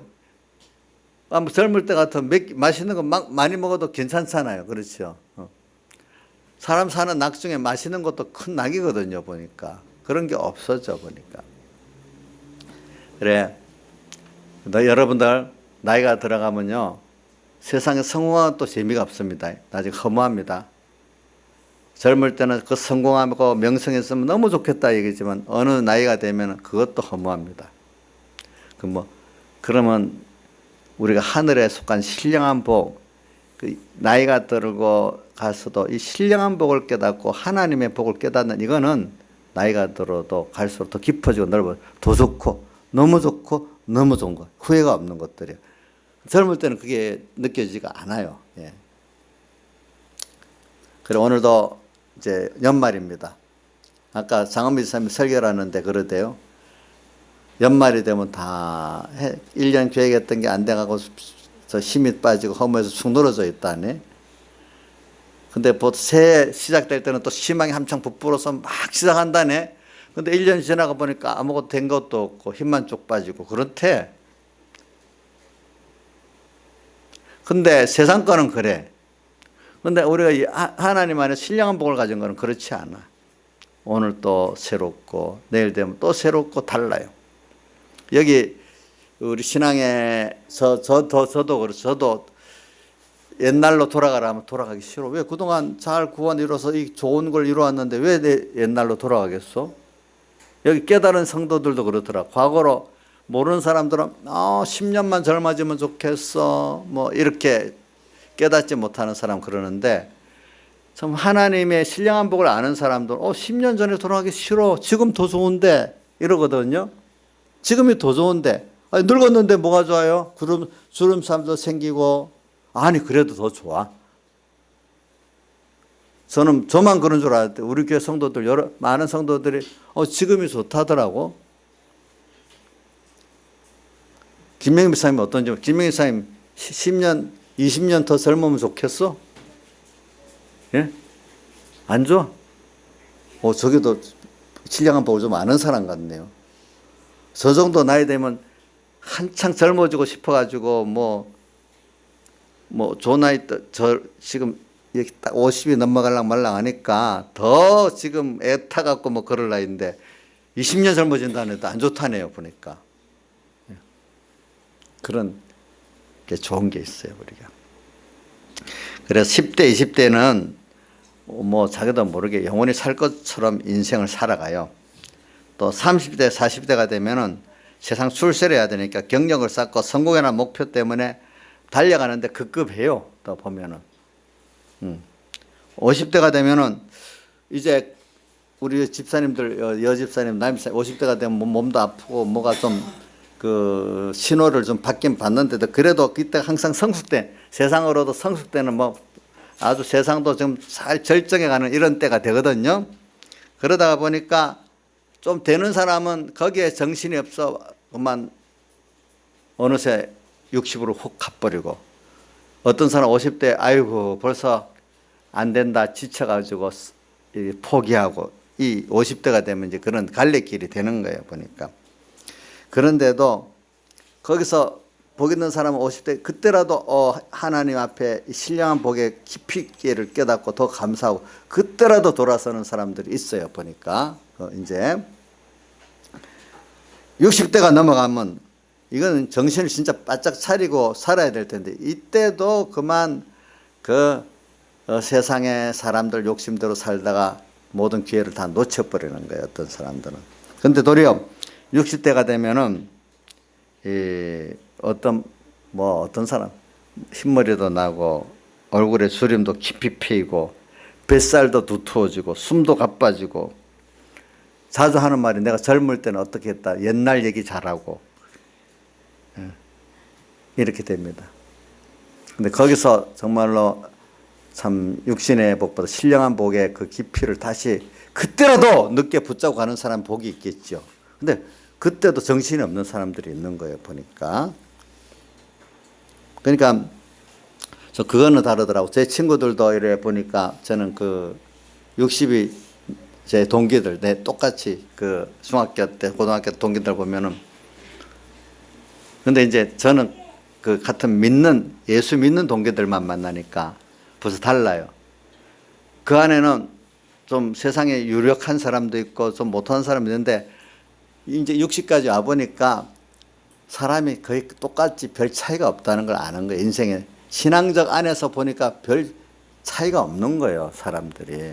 젊을 때 같으면 맛있는 거 많이 먹어도 괜찮잖아요. 그렇죠. 사람 사는 낙 중에 맛있는 것도 큰 낙이거든요. 보니까 그런 게 없어져 보니까. 그래 여러분들 나이가 들어가면요 세상에 성공하는 또 재미가 없습니다. 나중에 허무합니다. 젊을 때는 그 성공하고 명성했으면 너무 좋겠다 얘기지만 어느 나이가 되면 그것도 허무합니다. 그러면 우리가 하늘에 속한 신령한 복, 나이가 들고 가서도 이 신령한 복을 깨닫고 하나님의 복을 깨닫는 이거는 나이가 들어도 갈수록 더 깊어지고 넓어, 더 좋고 너무 좋고 너무 좋은 것, 후회가 없는 것들이에요. 젊을 때는 그게 느껴지지가 않아요. 예. 그래 오늘도 이제 연말입니다. 아까 장원미 지사님이 설교를 하는데 그러대요. 연말이 되면 다 1년 계획했던 게 안 돼가고 힘이 빠지고 허무해서 축 늘어져 있다네. 근데 새해 시작될 때는 또 희망이 한창 부풀어서 막 시작한다네. 근데 1년이 지나가 보니까 아무것도 된 것도 없고 힘만 쭉 빠지고 그렇대. 근데 세상 거는 그래. 근데 우리가 하나님 안에 신령한 복을 가진 거는 그렇지 않아. 오늘 또 새롭고 내일 되면 또 새롭고 달라요. 여기 우리 신앙에서 저도 그렇죠. 저도 옛날로 돌아가라면 돌아가기 싫어. 왜 그동안 잘 구원 이뤄서 이 좋은 걸 이루었는데 왜 내 옛날로 돌아가겠어? 여기 깨달은 성도들도 그렇더라. 과거로 모르는 사람들은 10년만 젊어지면 좋겠어. 뭐 이렇게 깨닫지 못하는 사람 그러는데 참 하나님의 신령한 복을 아는 사람들은 10년 전에 돌아가기 싫어. 지금 더 좋은데 이러거든요. 지금이 더 좋은데 늙었는데 뭐가 좋아요? 주름살도 생기고 아니 그래도 더 좋아. 저만 그런 줄 알았는데 우리 교회 성도들 많은 성도들이 지금이 좋다더라고. 김명희 목사님이 어떤지, 김명희 목사님 10년 20년 더 젊으면 좋겠어? 예? 안 좋아? 저기도 신령한 복을 좀 아는 사람 같네요. 저 정도 나이 되면 한창 젊어지고 싶어가지고 저 나이 지금 이렇게 딱 50이 넘어갈랑 말랑 하니까 더 지금 애 타갖고 그럴 나이인데 20년 젊어진다는 애도 안 좋다네요 보니까. 그런 게 좋은 게 있어요 우리가. 그래서 10대, 20대는 뭐 자기도 모르게 영원히 살 것처럼 인생을 살아가요. 또 30대, 40대가 되면은 세상 출세를 해야 되니까 경력을 쌓고 성공이라는 목표 때문에 달려가는데 급급해요. 또 보면은. 50대가 되면은 이제 우리 집사님들, 여집사님, 남집사님 50대가 되면 몸도 아프고 뭐가 좀 그 신호를 좀 받긴 받는데도 그래도 그때 항상 성숙대, 세상으로도 성숙대는 뭐 아주 세상도 좀 잘 절정해 가는 이런 때가 되거든요. 그러다가 보니까 좀 되는 사람은 거기에 정신이 없어 그만 어느새 60으로 훅 가버리고, 어떤 사람 50대 아이고 벌써 안 된다 지쳐가지고 포기하고, 이 50대가 되면 이제 그런 갈래길이 되는 거예요 보니까. 그런데도 거기서 복 있는 사람은 50대 그때라도 하나님 앞에 신령한 복의 깊이 있기를 깨닫고 더 감사하고 그때라도 돌아서는 사람들이 있어요 보니까. 이제 60대가 넘어가면 이거는 정신을 진짜 바짝 차리고 살아야 될 텐데, 이때도 그만 세상의 사람들 욕심대로 살다가 모든 기회를 다 놓쳐버리는 거예요 어떤 사람들은. 그런데 도리어 60대가 되면은 어떤 사람 흰머리도 나고 얼굴에 주름도 깊이 패이고 뱃살도 두터워지고 숨도 가빠지고, 자주 하는 말이 내가 젊을 때는 어떻게 했다 옛날 얘기 잘하고 이렇게 됩니다. 근데 거기서 정말로 참 육신의 복보다 신령한 복의 그 깊이를 다시 그때라도 늦게 붙잡고 가는 사람 복이 있겠죠. 근데 그때도 정신이 없는 사람들이 있는 거예요 보니까. 그러니까 저 그거는 다르더라고. 제 친구들도 이래 보니까 저는 그 60이 제 동기들, 내 똑같이 그 중학교 때 고등학교 동기들 보면은, 근데 이제 저는 그 같은 예수 믿는 동기들만 만나니까 벌써 달라요. 그 안에는 좀 세상에 유력한 사람도 있고 좀 못하는 사람도 있는데, 이제 60까지 와보니까 사람이 거의 똑같이 별 차이가 없다는 걸 아는 거예요. 인생에 신앙적 안에서 보니까 별 차이가 없는 거예요 사람들이.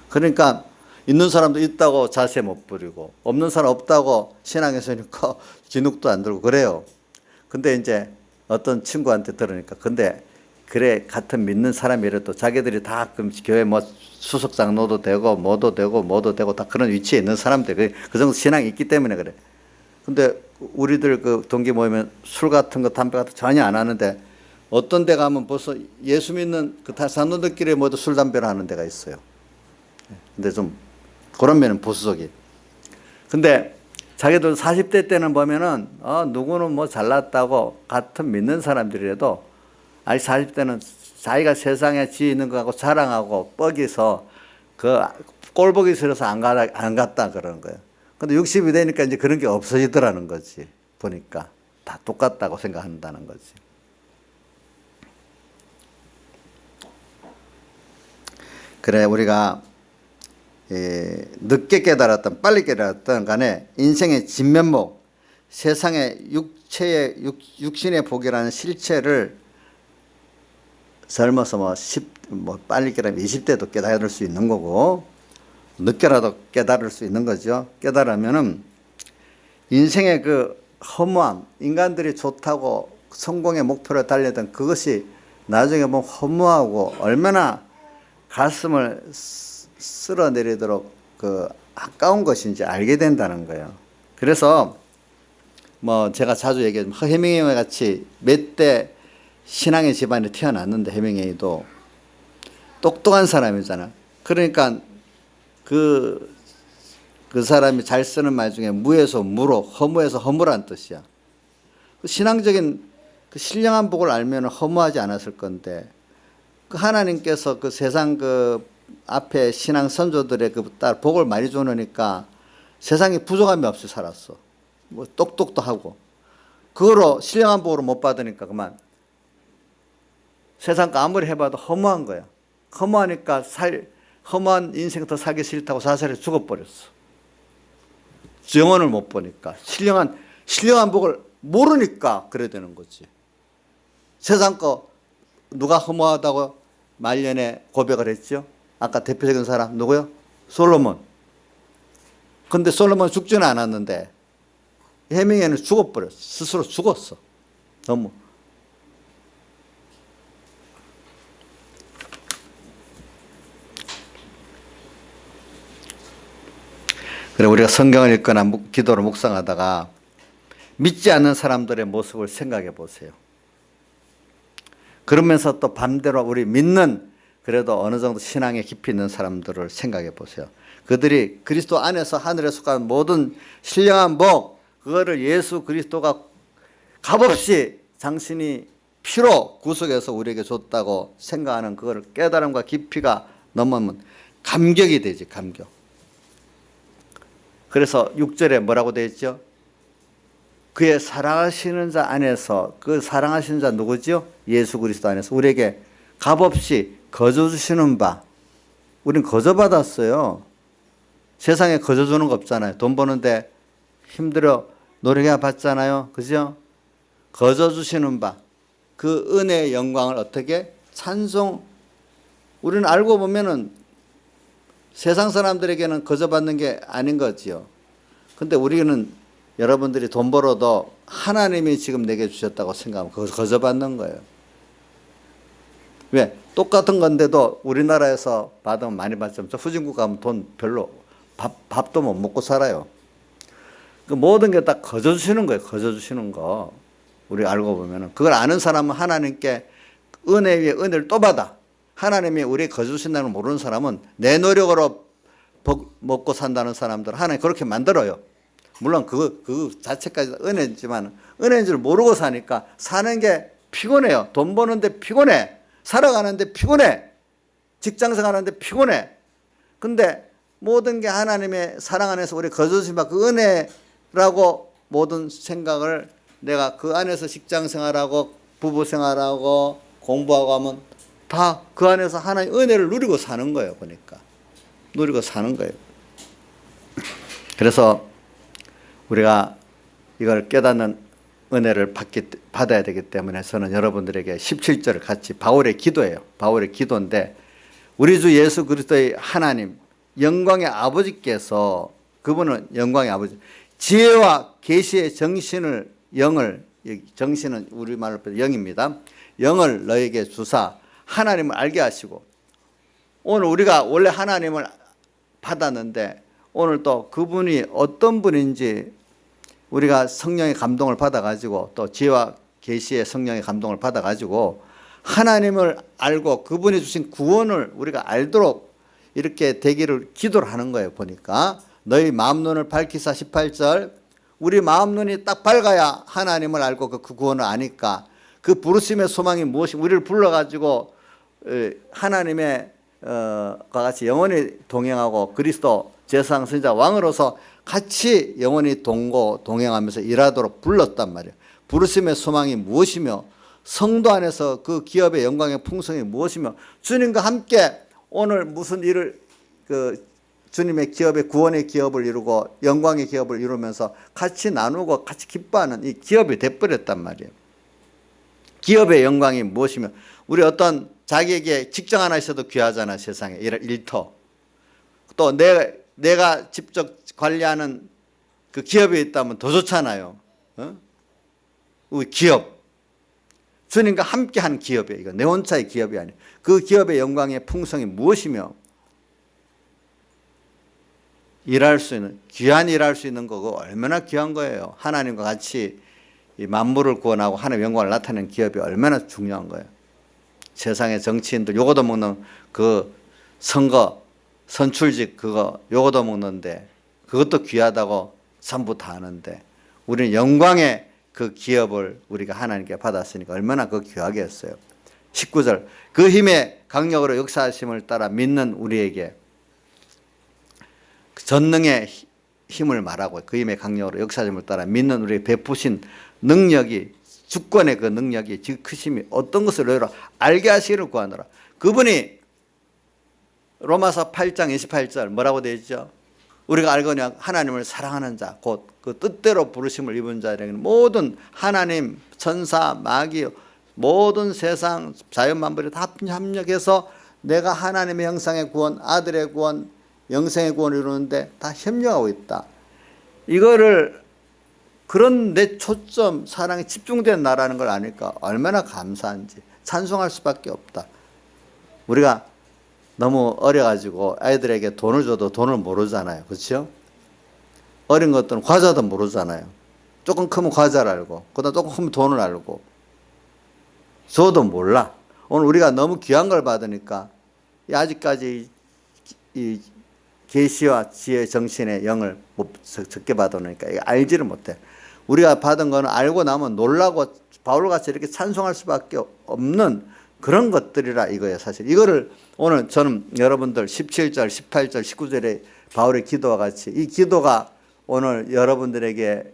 그러니까 있는 사람도 있다고 자세 못 부리고, 없는 사람 없다고 신앙에서니까 진흙도 안 들고 그래요. 근데 이제 어떤 친구한테 들으니까, 근데 그래 같은 믿는 사람이라도 자기들이 다 그럼 교회 뭐 수석 장로도 되고 뭐도 되고 다 그런 위치에 있는 사람들, 그 정도 신앙이 있기 때문에 그래. 근데 우리들 그 동기 모이면 술 같은 거 담배 같은 거 전혀 안 하는데, 어떤 데 가면 벌써 예수 믿는 그 산노들끼리 모두 술 담배를 하는 데가 있어요. 근데 좀 그런 면은 보수적이. 근데 자기들 40대 때는 보면은 누구는 뭐 잘났다고 같은 믿는 사람들이라도, 아니 40대는 자기가 세상에 지혜 있는 거 갖고 자랑하고 뻑이서 그 꼴보기 싫어서 안 갔다 그러는 거예요. 근데 60이 되니까 이제 그런 게 없어지더라는 거지. 보니까 다 똑같다고 생각한다는 거지. 그래 우리가 늦게 깨달았던 빨리 깨달았던 간에 인생의 진면목, 세상의 육신의 복이라는 실체를 젊어서 빨리 깨달으면 20대도 깨달을 수 있는 거고, 늦게라도 깨달을 수 있는 거죠. 깨달으면은 인생의 그 허무함, 인간들이 좋다고 성공의 목표를 달리던 그것이 나중에 보면 허무하고 얼마나 가슴을 쓸어내리도록 그 아까운 것인지 알게 된다는 거예요. 그래서 뭐 제가 자주 얘기하지만 해밍웨이 같이 몇 대 신앙의 집안에 태어났는데, 해밍웨이도 똑똑한 사람이잖아. 그러니까 그 사람이 잘 쓰는 말 중에 무에서 무로, 허무에서 허무란 뜻이야. 신앙적인 그 신령한 복을 알면 허무하지 않았을 건데, 그 하나님께서 그 세상 그 앞에 신앙 선조들의 그 딸 복을 많이 주니까 세상에 부족함이 없이 살았어. 뭐 똑똑도 하고. 그거로 신령한 복으로 못 받으니까 그만 세상 거 아무리 해봐도 허무한 거야. 허무하니까 허무한 인생 더 살기 싫다고 자살해 죽어버렸어. 영혼을 못 보니까. 신령한 복을 모르니까 그래야 되는 거지. 세상 거 누가 허무하다고 말년에 고백을 했죠? 아까 대표적인 사람 누구요? 솔로몬. 근데 솔로몬 죽지는 않았는데 해밍웨이는 죽어버렸어. 스스로 죽었어. 너무. 그래 우리가 성경을 읽거나 기도를 묵상하다가 믿지 않는 사람들의 모습을 생각해 보세요. 그러면서 또 반대로 우리 믿는 그래도 어느 정도 신앙에 깊이 있는 사람들을 생각해 보세요. 그들이 그리스도 안에서 하늘에 속한 모든 신령한 복 그거를 예수 그리스도가 값없이 당신이 피로 구속해서 우리에게 줬다고 생각하는 그걸 깨달음과 깊이가 넘으면 감격이 되지. 감격. 그래서 6절에 뭐라고 되어 있죠? 그의 사랑하시는 자 안에서 그 사랑하시는 자 누구죠? 예수 그리스도 안에서 우리에게 값없이 거저 주시는 바. 우린 거저 받았어요. 세상에 거저 주는 거 없잖아요. 돈 버는데 힘들어 노력해 봤잖아요. 그죠? 거저 주시는 바. 그 은혜의 영광을 어떻게? 찬송. 우리는 알고 보면은 세상 사람들에게는 거저 받는 게 아닌 거지요. 근데 우리는 여러분들이 돈 벌어도 하나님이 지금 내게 주셨다고 생각하면 그거 거저 받는 거예요. 왜? 똑같은 건데도 우리나라에서 받으면 많이 받지만 저 후진국 가면 돈 별로 밥도 못 먹고 살아요. 그 모든 게 다 거저 주시는 거예요. 거저 주시는 거. 우리 알고 보면은 그걸 아는 사람은 하나님께 은혜 위에 은혜를 또 받아. 하나님이 우리 거저 주신다는 걸 모르는 사람은 내 노력으로 먹고 산다는 사람들 하나님 그렇게 만들어요. 물론 그 자체까지 은혜지만 은혜인 줄 모르고 사니까 사는 게 피곤해요. 돈 버는데 피곤해. 살아가는데 피곤해. 직장생활 하는데 피곤해. 근데 모든 게 하나님의 사랑 안에서 우리 거저 주신 바 그 은혜라고 모든 생각을 내가 그 안에서 직장생활하고 부부생활하고 공부하고 하면 다 그 안에서 하나님의 은혜를 누리고 사는 거예요. 보니까 누리고 사는 거예요. 그래서 우리가 이걸 깨닫는 은혜를 받아야 되기 때문에 저는 여러분들에게 17절을 같이 바울의 기도예요. 바울의 기도인데 우리 주 예수 그리스도의 하나님 영광의 아버지께서 그분은 영광의 아버지 지혜와 계시의 정신을 영을 정신은 우리말로 영입니다. 영을 너에게 주사 하나님을 알게 하시고 오늘 우리가 원래 하나님을 받았는데 오늘 또 그분이 어떤 분인지 우리가 성령의 감동을 받아가지고 또 지혜와 계시의 성령의 감동을 받아가지고 하나님을 알고 그분이 주신 구원을 우리가 알도록 이렇게 되기를 기도를 하는 거예요. 보니까 너희 마음눈을 밝히사 18절 우리 마음눈이 딱 밝아야 하나님을 알고 그 구원을 아니까 그 부르심의 소망이 무엇이 우리를 불러가지고 하나님의 같이 영원히 동행하고 그리스도 제사장 선지자 왕으로서 같이 영원히 동행하면서 일하도록 불렀단 말이에요. 부르심의 소망이 무엇이며 성도 안에서 그 기업의 영광의 풍성이 무엇이며 주님과 함께 오늘 무슨 일을 주님의 기업의 구원의 기업을 이루고 영광의 기업을 이루면서 같이 나누고 같이 기뻐하는 이 기업이 돼버렸단 말이에요. 기업의 영광이 무엇이며 우리 어떤 자기에게 직장 하나 있어도 귀하잖아. 세상에 일터 또 내가 직접 관리하는 그 기업이 있다면 더 좋잖아요. 우리 기업 주님과 함께한 기업이에요. 이거 내 혼자의 기업이 아니에요. 그 기업의 영광의 풍성이 무엇이며 일할 수 있는 귀한 일할 수 있는 거고 얼마나 귀한 거예요. 하나님과 같이 이 만물을 구원하고 하나님의 영광을 나타내는 기업이 얼마나 중요한 거예요. 세상의 정치인들 요거도 먹는 그 선거 선출직 그거 요거도 먹는데 그것도 귀하다고 전부 다 아는데 우리는 영광의 그 기업을 우리가 하나님께 받았으니까 얼마나 그 귀하게 했어요. 19절 그 힘의 강력으로 역사하심을 따라 믿는 우리에게 전능의 힘을 말하고 그 힘의 강력으로 역사하심을 따라 믿는 우리에게 베푸신 능력이 주권의 그 능력이 즉 크심이 어떤 것을 너희로 알게 하시기를 구하노라. 그분이 로마서 8장 28절 뭐라고 되어 있죠? 우리가 알거냐 하나님을 사랑하는 자 곧 그 뜻대로 부르심을 입은 자에게는 모든 하나님 천사 마귀 모든 세상 자연만물이 다 협력해서 내가 하나님의 형상의 구원, 아들의 구원, 영생의 구원을 이루는데 다 협력하고 있다. 이거를 그런 내 초점, 사랑이 집중된 나라는 걸 아니까 얼마나 감사한지 찬송할 수밖에 없다. 우리가 너무 어려가지고 아이들에게 돈을 줘도 돈을 모르잖아요. 그렇죠? 어린 것들은 과자도 모르잖아요. 조금 크면 과자를 알고, 그다음 조금 크면 돈을 알고. 줘도 몰라. 오늘 우리가 너무 귀한 걸 받으니까 아직까지 이 계시와 지혜 정신의 영을 적게 받으니까 알지를 못해. 우리가 받은 거는 알고 나면 놀라고 바울같이 이렇게 찬송할 수밖에 없는 그런 것들이라 이거예요. 사실 이거를 오늘 저는 여러분들 17절, 18절, 19절에 바울의 기도와 같이 이 기도가 오늘 여러분들에게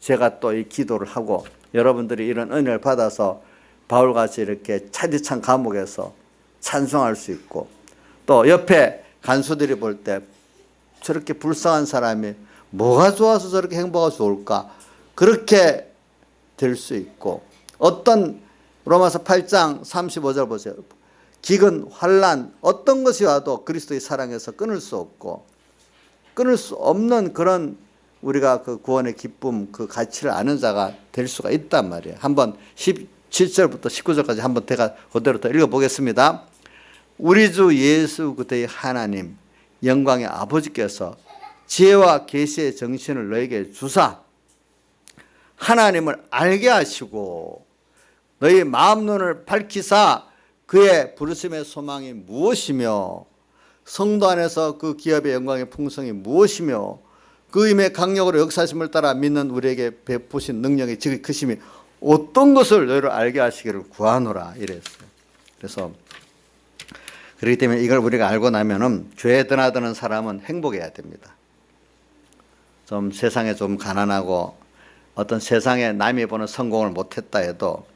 제가 또 이 기도를 하고 여러분들이 이런 은혜를 받아서 바울같이 이렇게 차디찬 감옥에서 찬송할 수 있고 또 옆에 간수들이 볼 때 저렇게 불쌍한 사람이 뭐가 좋아서 저렇게 행보가 좋을까 그렇게 될 수 있고 어떤 로마서 8장 35절 보세요. 기근, 환난 어떤 것이 와도 그리스도의 사랑에서 끊을 수 없고 끊을 수 없는 그런 우리가 그 구원의 기쁨 그 가치를 아는 자가 될 수가 있단 말이에요. 한번 17절부터 19절까지 한번 제가 그대로 더 읽어보겠습니다. 우리 주 예수 그리스도의 하나님 영광의 아버지께서 지혜와 계시의 정신을 너에게 주사 하나님을 알게 하시고 너희 마음 눈을 밝히사 그의 부르심의 소망이 무엇이며 성도 안에서 그 기업의 영광의 풍성이 무엇이며 그 힘의 강력으로 역사심을 따라 믿는 우리에게 베푸신 능력의 지극히 크심이 어떤 것을 너희를 알게 하시기를 구하노라 이랬어요. 그래서 그렇기 때문에 이걸 우리가 알고 나면은 교회에 드나드는 사람은 행복해야 됩니다. 좀 세상에 좀 가난하고 어떤 세상에 남이 보는 성공을 못했다 해도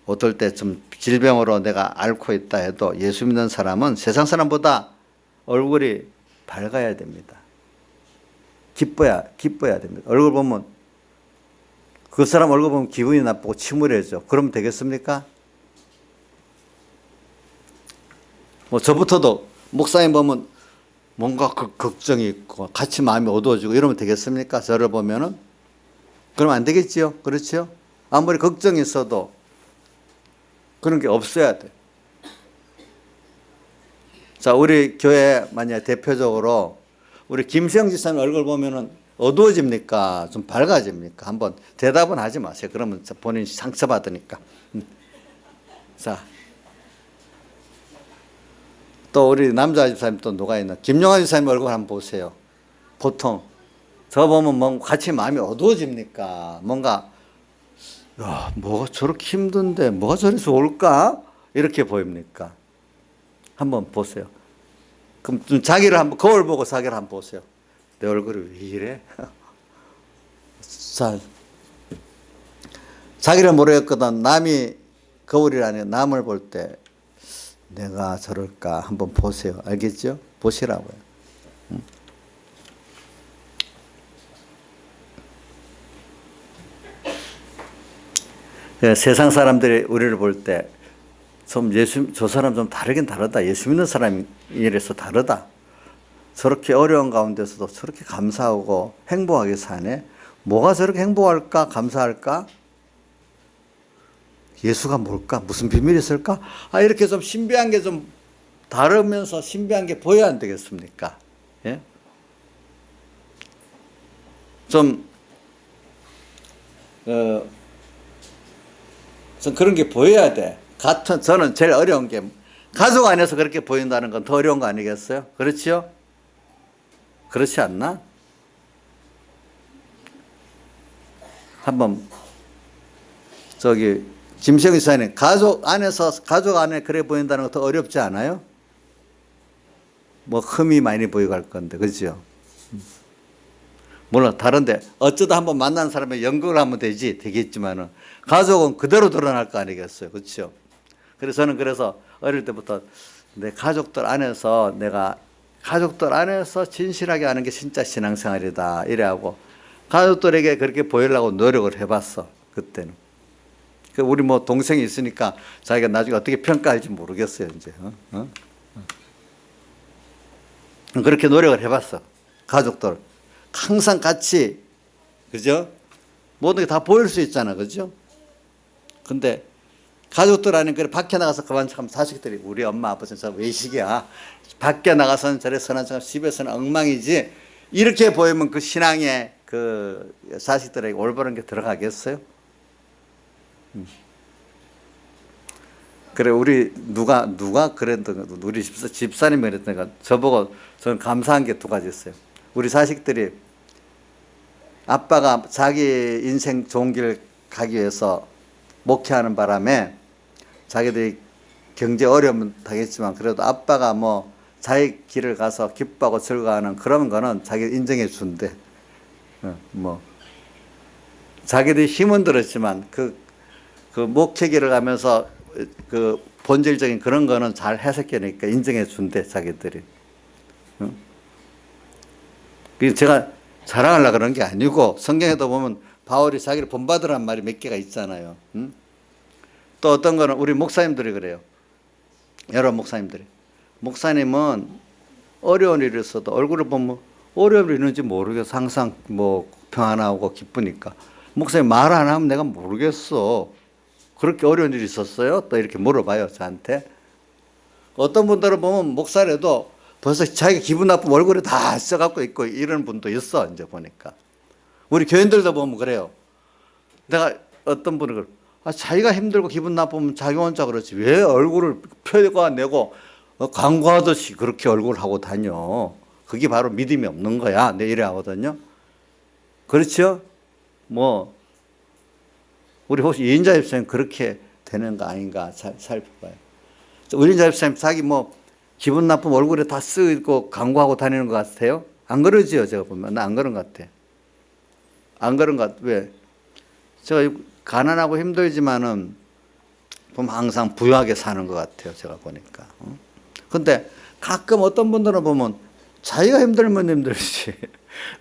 어떨 때 좀 질병으로 내가 앓고 있다 해도 예수 믿는 사람은 세상 사람보다 얼굴이 밝아야 됩니다. 기뻐야 됩니다. 얼굴 보면 그 사람 얼굴 보면 기분이 나쁘고 침울해져. 그러면 되겠습니까? 뭐 저부터도 목사님 보면 뭔가 걱정이 있고 같이 마음이 어두워지고 이러면 되겠습니까? 저를 보면은 그러면 안 되겠지요. 그렇죠? 아무리 걱정이 있어도 그런 게 없어야 돼. 자, 우리 교회 만약 대표적으로 우리 김수영 지사님 얼굴 보면은 어두워집니까? 좀 밝아집니까? 한번 대답은 하지 마세요. 그러면 본인이 상처받으니까. 자, 또 우리 남자 집사님 또 누가 있나? 김용환 집사님 얼굴 한번 보세요. 보통 저 보면 뭔가 같이 마음이 어두워집니까? 뭔가 야, 뭐가 저렇게 힘든데 뭐가 저리 좋을까? 이렇게 보입니까? 한번 보세요. 그럼 좀 자기를 한번 거울 보고 자기를 한번 보세요. 내 얼굴이 왜 이래? 자, 자기를 모르겠거든 남이 거울이라니 남을 볼 때 내가 저럴까 한번 보세요. 알겠죠? 보시라고요. 세상 사람들이 우리를 볼 때 좀 저 사람 좀 다르긴 다르다. 예수 믿는 사람이 이래서 다르다. 저렇게 어려운 가운데서도 저렇게 감사하고 행복하게 사네. 뭐가 저렇게 행복할까? 감사할까? 예수가 뭘까? 무슨 비밀이 있을까? 이렇게 좀 신비한 게 좀 다르면서 신비한 게 보여야 안 되겠습니까? 예? 좀 그런 게 보여야 돼. 저는 제일 어려운 게 가족 안에서 그렇게 보인다는 건 더 어려운 거 아니겠어요? 그렇죠? 그렇지 않나? 한번 김시영 이사님 가족 안에 그래 보인다는 거 더 어렵지 않아요? 뭐 흠이 많이 보이고 할 건데 그렇죠? 물론 다른데 어쩌다 한번 만난 사람의 연극을 하면 되겠지만은 가족은 그대로 드러날 거 아니겠어요, 그렇죠? 그래서 저는 어릴 때부터 내 가족들 안에서 진실하게 하는 게 진짜 신앙생활이다 이래하고 가족들에게 그렇게 보이려고 노력을 해봤어 그때는. 우리 뭐 동생이 있으니까 자기가 나중에 어떻게 평가할지 모르겠어요, 이제. 그렇게 노력을 해봤어. 가족들. 항상 같이, 그죠? 모든 게 다 보일 수 있잖아, 그죠? 근데 가족들 안에 그래 밖에 나가서 그만 참 자식들이 우리 엄마 아빠는 저 외식이야. 밖에 나가서는 저래 선한 척 집에서는 엉망이지. 이렇게 보이면 그 신앙에 그 자식들에게 올바른 게 들어가겠어요? 그래 우리 누가 그랬던 우리 집사님이 그랬던가 저보고 저는 감사한 게 두 가지 있어요. 우리 자식들이 아빠가 자기 인생 좋은 길 가기 위해서 목회하는 바람에 자기들이 경제 어려움은 당했지만 그래도 아빠가 뭐 자기 길을 가서 기뻐하고 즐거워하는 그런 거는 자기 인정해 준대. 뭐 자기들이 힘은 들었지만 그 목회길을 가면서 그 본질적인 그런 거는 잘 해석해내니까 인정해 준대 자기들이. 그래서 제가 자랑하려고 그런 게 아니고 성경에도 보면 바울이 자기를 본받으라는 말이 몇 개가 있잖아요. 또 어떤 거는 우리 목사님들이 그래요. 여러 목사님들이. 목사님은 어려운 일이 있어도 얼굴을 보면 어려운 일이 있는지 모르겠어. 항상 뭐 평안하고 기쁘니까. 목사님 말 안 하면 내가 모르겠어. 그렇게 어려운 일이 있었어요? 또 이렇게 물어봐요, 저한테. 어떤 분들은 보면 목사라도 벌써 자기가 기분 나쁘면 얼굴에 다 써갖고 있고 이런 분도 있어, 이제 보니까. 우리 교인들도 보면 그래요. 내가 어떤 분은 그래요. 자기가 힘들고 기분 나쁘면 자기 혼자 그렇지. 왜 얼굴을 펴내고 광고하듯이 그렇게 얼굴을 하고 다녀. 그게 바로 믿음이 없는 거야. 내 이래 하거든요. 그렇죠? 뭐, 우리 혹시 이인자 집사님 그렇게 되는 거 아닌가 잘 살펴봐요. 이인자 집사님 자기 뭐 기분 나쁘면 얼굴에 다 쓰고 광고하고 다니는 것 같아요? 안 그러지요, 제가 보면. 나 안 그런 것 같아. 안 그런 것 같아. 왜? 제가 가난하고 힘들지만은 보면 항상 부유하게 사는 것 같아요, 제가 보니까. 근데 가끔 어떤 분들은 보면 자기가 힘들면 힘들지.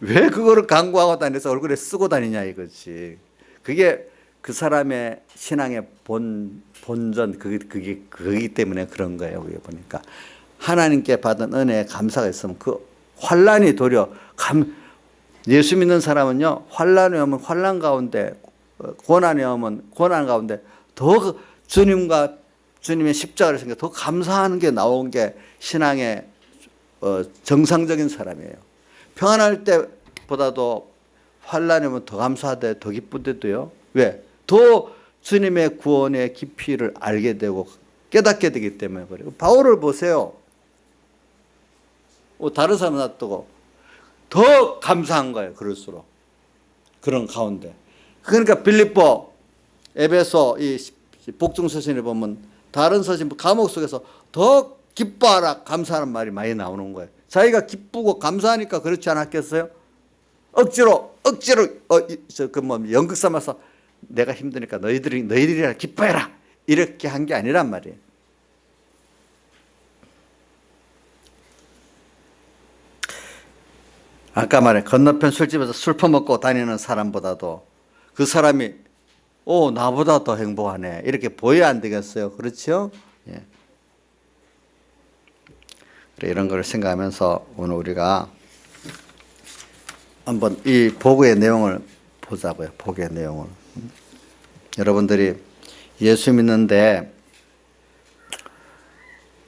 왜 그거를 광고하고 다니면서 얼굴에 쓰고 다니냐 이거지. 그게 그 사람의 신앙의 본전, 그기 때문에 그런 거예요, 그게 보니까. 하나님께 받은 은혜에 감사가 있으면 그 환란이 도리어 예수 믿는 사람은요, 환란이 오면 환란 가운데, 고난이 오면 고난 가운데 더 주님과 주님의 십자가를 생겨 더 감사하는 게 나온 게 신앙의 정상적인 사람이에요. 평안할 때보다도 환란이 오면 더 감사하되 더 기쁘대도요. 왜? 더 주님의 구원의 깊이를 알게 되고 깨닫게 되기 때문에 그래요. 바울을 보세요. 다른 사람 놔두고 더 감사한 거예요. 그럴수록. 그런 가운데. 그러니까 빌립보, 에베소 이 복중 서신을 보면 다른 서신 감옥 속에서 더 기뻐하라 감사하는 말이 많이 나오는 거예요. 자기가 기쁘고 감사하니까 그렇지 않았겠어요? 억지로 연극 삼아서 내가 힘드니까 너희들이라 기뻐해라 이렇게 한 게 아니란 말이에요. 아까 말해 건너편 술집에서 술 퍼먹고 다니는 사람보다도 그 사람이 나보다 더 행복하네 이렇게 보여야 안 되겠어요. 그렇죠? 예. 그래, 이런 걸 생각하면서 오늘 우리가 한번 이 보고의 내용을 보자고요. 보고의 내용을. 여러분들이 예수 믿는데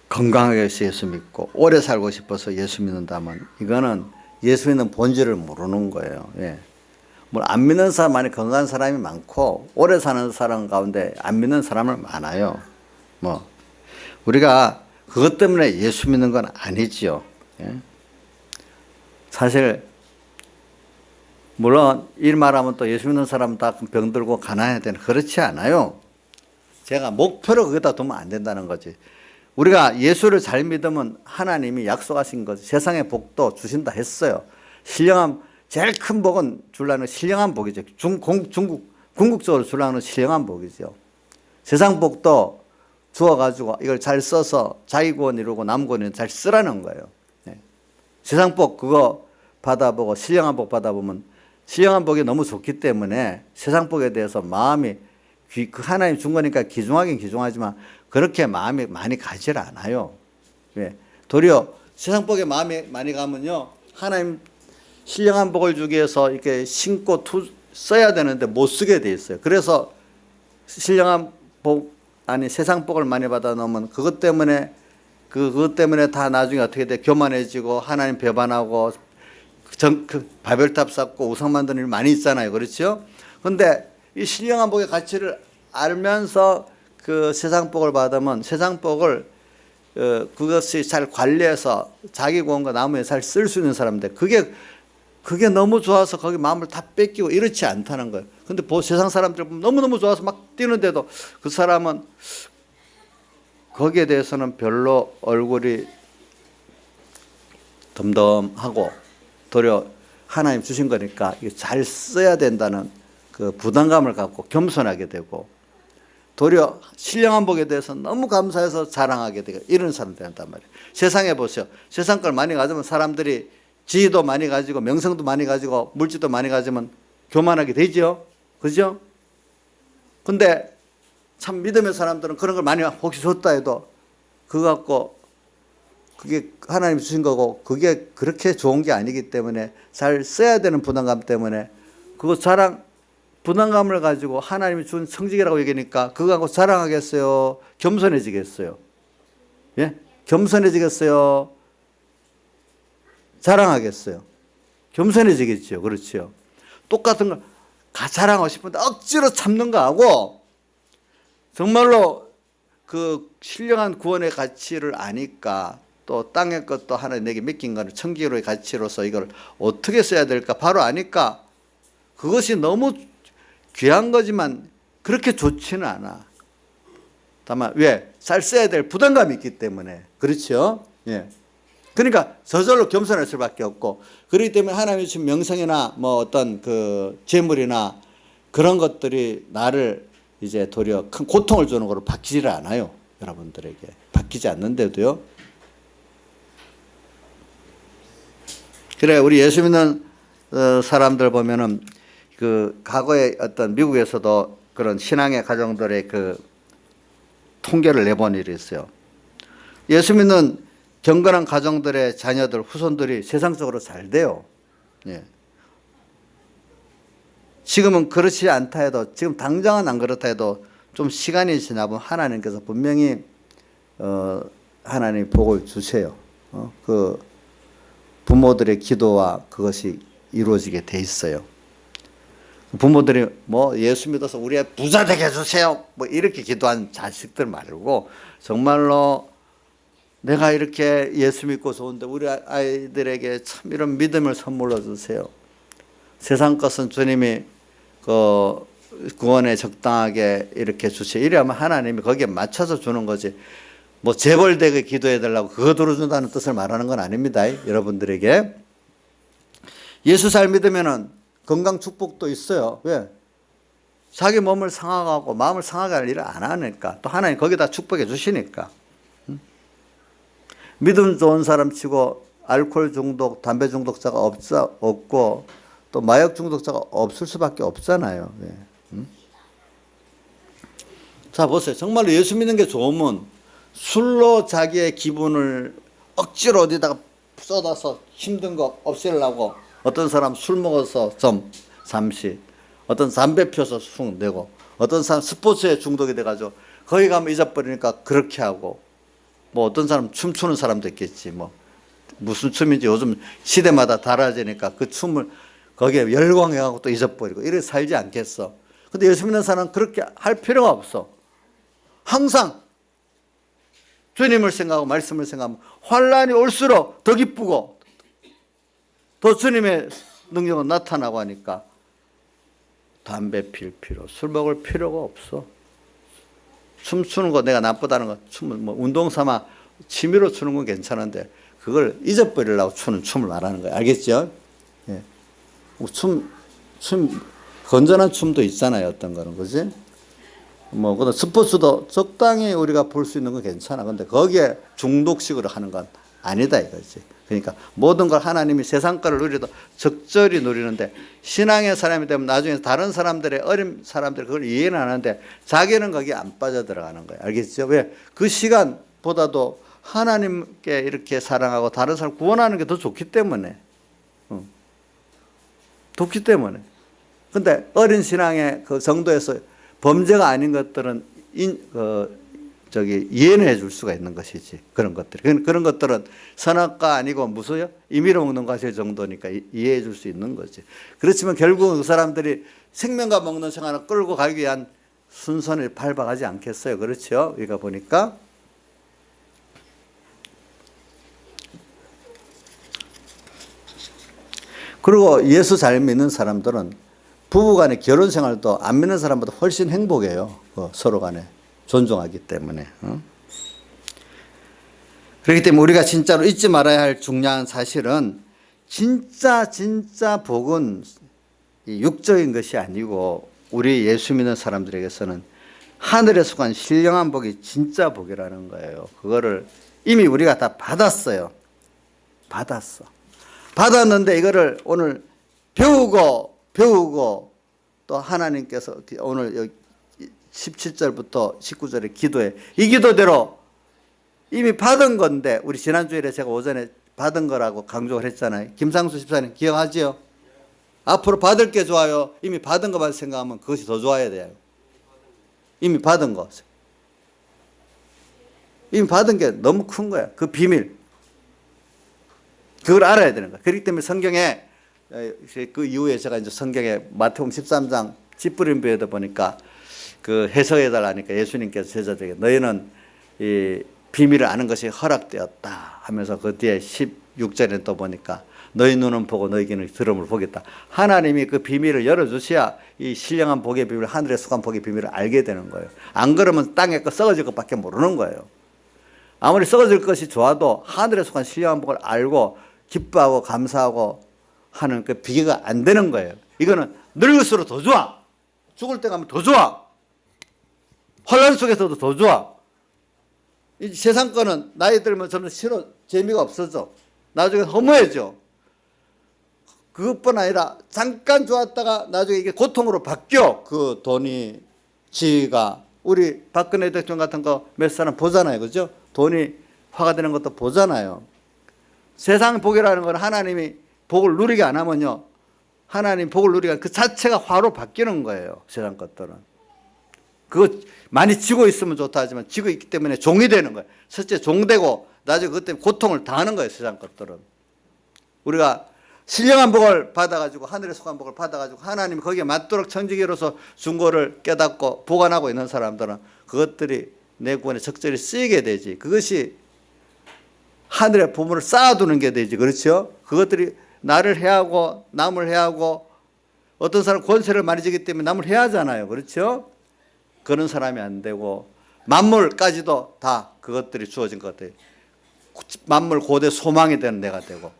건강하게 해서 예수 믿고 오래 살고 싶어서 예수 믿는다면 이거는 예수 믿는 본질을 모르는 거예요. 예. 뭐 안 믿는 사람 많이 건강한 사람이 많고 오래 사는 사람 가운데 안 믿는 사람은 많아요. 뭐 우리가 그것 때문에 예수 믿는 건 아니지요. 예. 사실 물론 일 말하면 또 예수 믿는 사람은 다 병들고 가난해야 되는 그렇지 않아요. 제가 목표로 거기다 두면 안 된다는 거지. 우리가 예수를 잘 믿으면 하나님이 약속하신 것 세상의 복도 주신다 했어요. 신령한 제일 큰 복은 주려는 신령한 복이죠. 궁극적으로 주려는 신령한 복이죠. 세상 복도 주어가지고 이걸 잘 써서 자기 구원 이루고 남 구원 잘 쓰라는 거예요. 네. 세상 복 그거 받아보고 신령한 복 받아보면 신령한 복이 너무 좋기 때문에 세상 복에 대해서 마음이 그 하나님 준 거니까 귀중하긴 귀중하지만 그렇게 마음이 많이 가질 않아요. 왜? 도리어 세상 복에 마음이 많이 가면요, 하나님 신령한 복을 주기 위해서 이렇게 신고 써야 되는데 못 쓰게 돼 있어요. 그래서 신령한 복, 아니 세상 복을 많이 받아 놓으면 그것 때문에 다 나중에 어떻게 돼? 교만해지고 하나님 배반하고 그 바벨탑 쌓고 우상 만드는 일 많이 있잖아요. 그렇죠? 근데 이 신령한 복의 가치를 알면서 그 세상 복을 받으면 세상 복을 그것이 잘 관리해서 자기 구원과 나무에 잘 쓸 수 있는 사람인데 그게 너무 좋아서 거기 마음을 다 뺏기고 이렇지 않다는 거예요. 근데 세상 사람들 보면 너무너무 좋아서 막 뛰는데도 그 사람은 거기에 대해서는 별로 얼굴이 덤덤하고 도리어 하나님 주신 거니까 이거 잘 써야 된다는 그 부담감을 갖고 겸손하게 되고 도리어 신령한 복에 대해서 너무 감사해서 자랑하게 되고 이런 사람들이 한단 말이에요. 세상에 보세요. 세상 걸 많이 가지면 사람들이 지위도 많이 가지고 명성도 많이 가지고 물질도 많이 가지면 교만하게 되죠. 그죠? 근데 참 믿음의 사람들은 그런 걸 많이 혹시 줬다 해도 그거 갖고 그게 하나님 주신 거고 그게 그렇게 좋은 게 아니기 때문에 잘 써야 되는 부담감 때문에 그거 부담감을 가지고 하나님이 준 성직이라고 얘기하니까 그거 갖고 자랑하겠어요? 겸손해지겠어요? 예? 겸손해지겠어요? 자랑하겠어요? 겸손해지겠죠. 그렇죠. 똑같은 걸 자랑하고 싶은데 억지로 참는 거하고 정말로 그 신령한 구원의 가치를 아니까 또 땅의 것도 하나님 내게 맡긴 거는 천기로의 가치로서 이걸 어떻게 써야 될까 바로 아니까 그것이 너무 귀한 거지만 그렇게 좋지는 않아. 다만 왜? 잘 써야 될 부담감이 있기 때문에. 그렇죠? 예. 그러니까 저절로 겸손할 수밖에 없고 그렇기 때문에 하나님이 주신 명성이나 뭐 어떤 그 재물이나 그런 것들이 나를 이제 도리어 큰 고통을 주는 거로 바뀌지를 않아요. 여러분들에게. 바뀌지 않는데도요. 그래, 우리 예수 믿는 사람들 보면은 그 과거에 어떤 미국에서도 그런 신앙의 가정들의 그 통계를 내본 일이 있어요. 예수 믿는 경건한 가정들의 자녀들, 후손들이 세상적으로 잘 돼요. 예. 지금은 그렇지 않다 해도, 지금 당장은 안 그렇다 해도 좀 시간이 지나면 하나님께서 분명히 하나님 복을 주세요. 그 부모들의 기도와 그것이 이루어지게 돼 있어요. 부모들이 뭐 예수 믿어서 우리 애 부자 되게 해주세요 뭐 이렇게 기도한 자식들 말고 정말로 내가 이렇게 예수 믿고 좋은데 우리 아이들에게 참 이런 믿음을 선물로 주세요. 세상 것은 주님이 그 구원에 적당하게 이렇게 주세요. 이러면 하나님이 거기에 맞춰서 주는 거지. 뭐 재벌되게 기도해 달라고 그거 들어준다는 뜻을 말하는 건 아닙니다. 여러분들에게. 예수 잘 믿으면은 건강 축복도 있어요. 왜? 자기 몸을 상하고 마음을 상하게 할 일을 안 하니까. 또 하나님 거기다 축복해 주시니까. 믿음 좋은 사람 치고 알코올 중독, 담배 중독자가 없고 또 마약 중독자가 없을 수밖에 없잖아요. 네. 자 보세요. 정말로 예수 믿는 게 좋으면 술로 자기의 기분을 억지로 어디다가 쏟아서 힘든 거 없애려고 어떤 사람 술 먹어서 잠시 어떤 담배 피워서 숭 내고 어떤 사람 스포츠에 중독이 돼가지고 거기 가면 잊어버리니까 그렇게 하고 뭐 어떤 사람 춤추는 사람도 있겠지. 뭐 무슨 춤인지 요즘 시대마다 달라지니까 그 춤을 거기에 열광해가고 또 잊어버리고 이렇게 살지 않겠어. 근데 예수 믿는 사람은 그렇게 할 필요가 없어. 항상 주님을 생각하고 말씀을 생각하면 환란이 올수록 더 기쁘고 더 주님의 능력은 나타나고 하니까 담배 필 필요, 술 먹을 필요가 없어. 춤추는 거 내가 나쁘다는 거, 춤을 뭐 운동 삼아 취미로 추는 건 괜찮은데 그걸 잊어버리려고 추는 춤을 말하는 거예요. 알겠죠? 예. 춤 건전한 춤도 있잖아요. 어떤 거는 그지? 뭐 그다음 스포츠도 적당히 우리가 볼 수 있는 건 괜찮아. 근데 거기에 중독식으로 하는 건 아니다 이거지. 그러니까 모든 걸 하나님이 세상 거를 누리도 적절히 누리는데, 신앙의 사람이 되면 나중에 다른 사람들의, 어린 사람들이 그걸 이해는 하는데 자기는 거기에 안 빠져들어가는 거예요. 알겠죠? 왜? 그 시간보다도 하나님께 이렇게 사랑하고 다른 사람 구원하는 게 더 좋기 때문에. 좋기 때문에. 근데 어린 신앙의 그 정도에서 범죄가 아닌 것들은 이해는 해줄 수가 있는 것이지. 그런 것들. 그런 것들은 선악과 아니고 무서요? 임의로 먹는 것일 정도니까 이해해 줄 수 있는 거지. 그렇지만 결국은 그 사람들이 생명과 먹는 생활을 끌고 가기 위한 순서를 밟아가지 않겠어요. 그렇죠? 우리가 보니까. 그리고 예수 잘 믿는 사람들은 부부간의 결혼 생활도 안 믿는 사람보다 훨씬 행복해요. 서로 간에 존중하기 때문에. 그렇기 때문에 우리가 진짜로 잊지 말아야 할 중요한 사실은, 진짜 복은 육적인 것이 아니고 우리 예수 믿는 사람들에게서는 하늘에서 간 신령한 복이 진짜 복이라는 거예요. 그거를 이미 우리가 다 받았어요. 받았는데 이거를 오늘 배우고 또 하나님께서 오늘 17절부터 19절의 기도에, 이 기도대로 이미 받은 건데, 우리 지난주일에 제가 오전에 받은 거라고 강조를 했잖아요. 김상수 집사님 기억하지요? 앞으로 받을 게 좋아요? 이미 받은 것만 생각하면 그것이 더 좋아야 돼요. 이미 받은 거. 이미 받은 게 너무 큰 거야. 그 비밀. 그걸 알아야 되는 거야. 그렇기 때문에 성경에, 그 이후에 제가 이제 성경에 마태복음 13장 집부림부에도 보니까 그 해석해달라니까 예수님께서 제자들에게 너희는 이 비밀을 아는 것이 허락되었다 하면서 그 뒤에 16절에 또 보니까 너희 눈은 보고 너희 귀는 들음을 보겠다. 하나님이 그 비밀을 열어주셔야 이 신령한 복의 비밀, 하늘에 속한 복의 비밀을 알게 되는 거예요. 안 그러면 땅에 거 썩어질 것밖에 모르는 거예요. 아무리 썩어질 것이 좋아도 하늘에 속한 신령한 복을 알고 기뻐하고 감사하고 하는 그 비교가 안 되는 거예요. 이거는 늙을수록 더 좋아. 죽을 때 가면 더 좋아. 혼란 속에서도 더 좋아. 이 세상 거는 나이 들면 점점 싫어, 재미가 없어져. 나중에 허무해져. 그것뿐 아니라 잠깐 좋았다가 나중에 이게 고통으로 바뀌어. 그 돈이, 지위가. 우리 박근혜 대통령 같은 거 몇 사람 보잖아요. 그죠? 돈이 화가 되는 것도 보잖아요. 세상 복이라는 건 하나님이 복을 누리게 안 하면요, 하나님 복을 누리게 그 자체가 화로 바뀌는 거예요. 세상 것들은. 그거 많이 지고 있으면 좋다 하지만 지고 있기 때문에 종이 되는 거예요. 실제 종되고 나중에 그것 때문에 고통을 당하는 거예요. 세상 것들은. 우리가 신령한 복을 받아가지고, 하늘에 속한 복을 받아가지고 하나님이 거기에 맞도록 청지기로서 준 거를 깨닫고 보관하고 있는 사람들은 그것들이 내 구원에 적절히 쓰이게 되지. 그것이 하늘의 보물을 쌓아두는 게 되지. 그렇죠? 그것들이 나를 해하고 남을 해하고, 어떤 사람 권세를 많이 지기 때문에 남을 해하잖아요. 그렇죠? 그런 사람이 안 되고, 만물까지도 다 그것들이 주어진 것 같아요. 만물 고대 소망이 되는 내가 되고,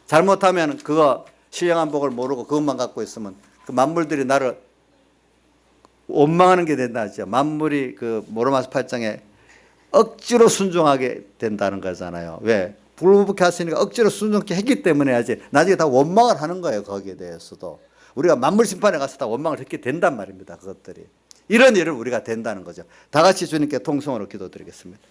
잘못하면 그거 신령한 복을 모르고 그것만 갖고 있으면 그 만물들이 나를 원망하는 게 된다 하죠. 만물이 그 로마서 8장에 억지로 순종하게 된다는 거잖아요. 왜? 불법케 하시니까 억지로 순종케 했기 때문에 하지. 나중에 다 원망을 하는 거예요. 거기에 대해서도. 우리가 만물 심판에 가서 다 원망을 했게 된단 말입니다. 그것들이. 이런 일을 우리가 된다는 거죠. 다 같이 주님께 통성으로 기도드리겠습니다.